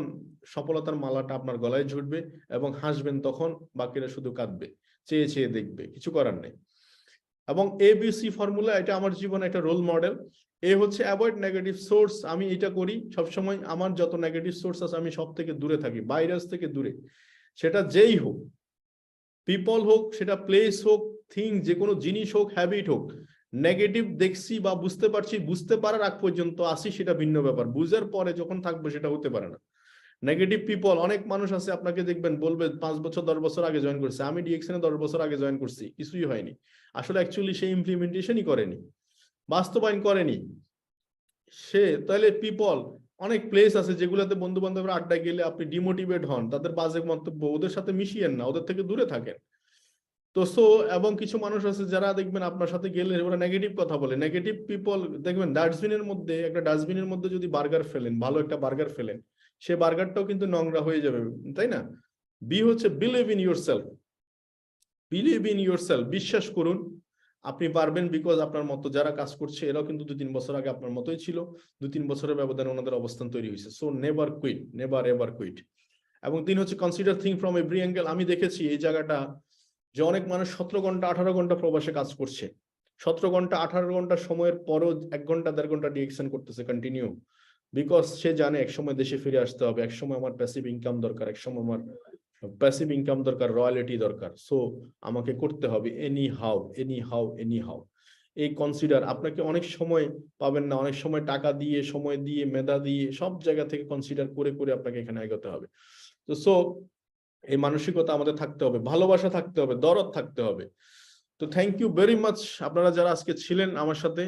সফলতার মালাটা আপনার গলায় ঝুটবে এবং হাসবেন, তখন বাকিরা শুধু কাঁদবে, চেয়ে চেয়ে দেখবে, কিছু করার নেই। এবং ABC ফর্মুলা, এটা আমার জীবনে একটা রোল মডেল। এ হচ্ছে অ্যাভয়েড নেগেটিভ সোর্স। আমি এটা করি সবসময়, আমার যত নেগেটিভ সোর্স আছে আমি সব থেকে দূরে থাকি, ভাইরাস থেকে দূরে। সেটা যেই হোক, পিপল হোক, সেটা প্লেস হোক, থিং, যে কোনো জিনিস হোক, হ্যাবিট হোক। নেগেটিভ দেখছি বা বুঝতে পারছি, বুঝতে পারার আগ পর্যন্ত আসি সেটা ভিন্ন ব্যাপার, বুঝার পরে যখন থাকবে সেটা হতে পারে না। নেগেটিভ পিপল, অনেক মানুষ আছে আপনাকে দেখবেন বলবে 5 বছর 10 বছর আগে জয়েন করছে, আমি ডিএক্সএন 10 বছর আগে জয়েন করছি, কিছুই হয়নি। আসলে অ্যাকচুয়ালি সে ইমপ্লিমেন্টেশনই করেনি, বাস্তবায়ন করেনি সে। তাহলে পিপল, অনেক প্লেস আছে যেগুলোতে বন্ধু বান্ধবের আড্ডায় গেলে আপনি ডিমোটিভেট হন, তাদের বাজে মন্তব্য, ওদের সাথে মিশিয়েন না, ওদের থেকে দূরে থাকেন। তো সো, এবং কিছু মানুষ আছে যারা দেখবেন আপনার সাথে গেলে ওরা নেগেটিভ কথা বলে। নেগেটিভ পিপল দেখবেন ডাস্টবিনের মধ্যে, একটা ডাস্টবিনের মধ্যে যদি বার্গার ফেলেন, ভালো একটা বার্গার ফেলেন, সে বার্গারটাও কিন্তু নোংরা হয়ে যাবে, তাই না? বি হচ্ছে believe in your self, believe in your self, বিশ্বাস করুন। আপনি পারবেন, বিকজ আপনার মতো যারা কাজ করছে এরাও কিন্তু 2-3 বছর আগে আপনার মতোই ছিল, 2-3 বছরের ব্যবধানে ওনাদের অবস্থান তৈরি হয়েছে। So never quit, never ever quit. এবং 3 হচ্ছে consider thing from every angle. আমি দেখেছি এই জায়গাটা যে অনেক মানুষ 17 ঘন্টা 18 ঘন্টা প্রবাসে কাজ করছে, 17 ঘন্টা 18 ঘন্টা সময়ের পরও 1 ঘন্টা 1.5 ঘন্টা ডিএক্সএন করতেছে কন্টিনিউ, বিকজ সে জানে এক সময় দেশে ফিরে আসতে হবে, এক সময় আমার প্যাসিভ ইনকাম দরকার, এক সময় আমার প্যাসিভ ইনকাম দরকার, রয়্যালিটি দরকার। সো আমাকে করতে হবে any how, any how, any how. এই কনসিডার আপনাকে অনেক সময় পাবেন না, অনেক সময় টাকা দিয়ে, সময় দিয়ে, মেধা দিয়ে, সব জায়গা থেকে কনসিডার করে করে আপনাকে এখানে এগোতে হবে। তো সো এই মানসিকতা আমাদের থাকতে হবে, ভালোবাসা থাকতে হবে, দরদ থাকতে হবে। তো থ্যাংক ইউ ভেরি মাচ আপনারা যারা আজকে ছিলেন আমার সাথে।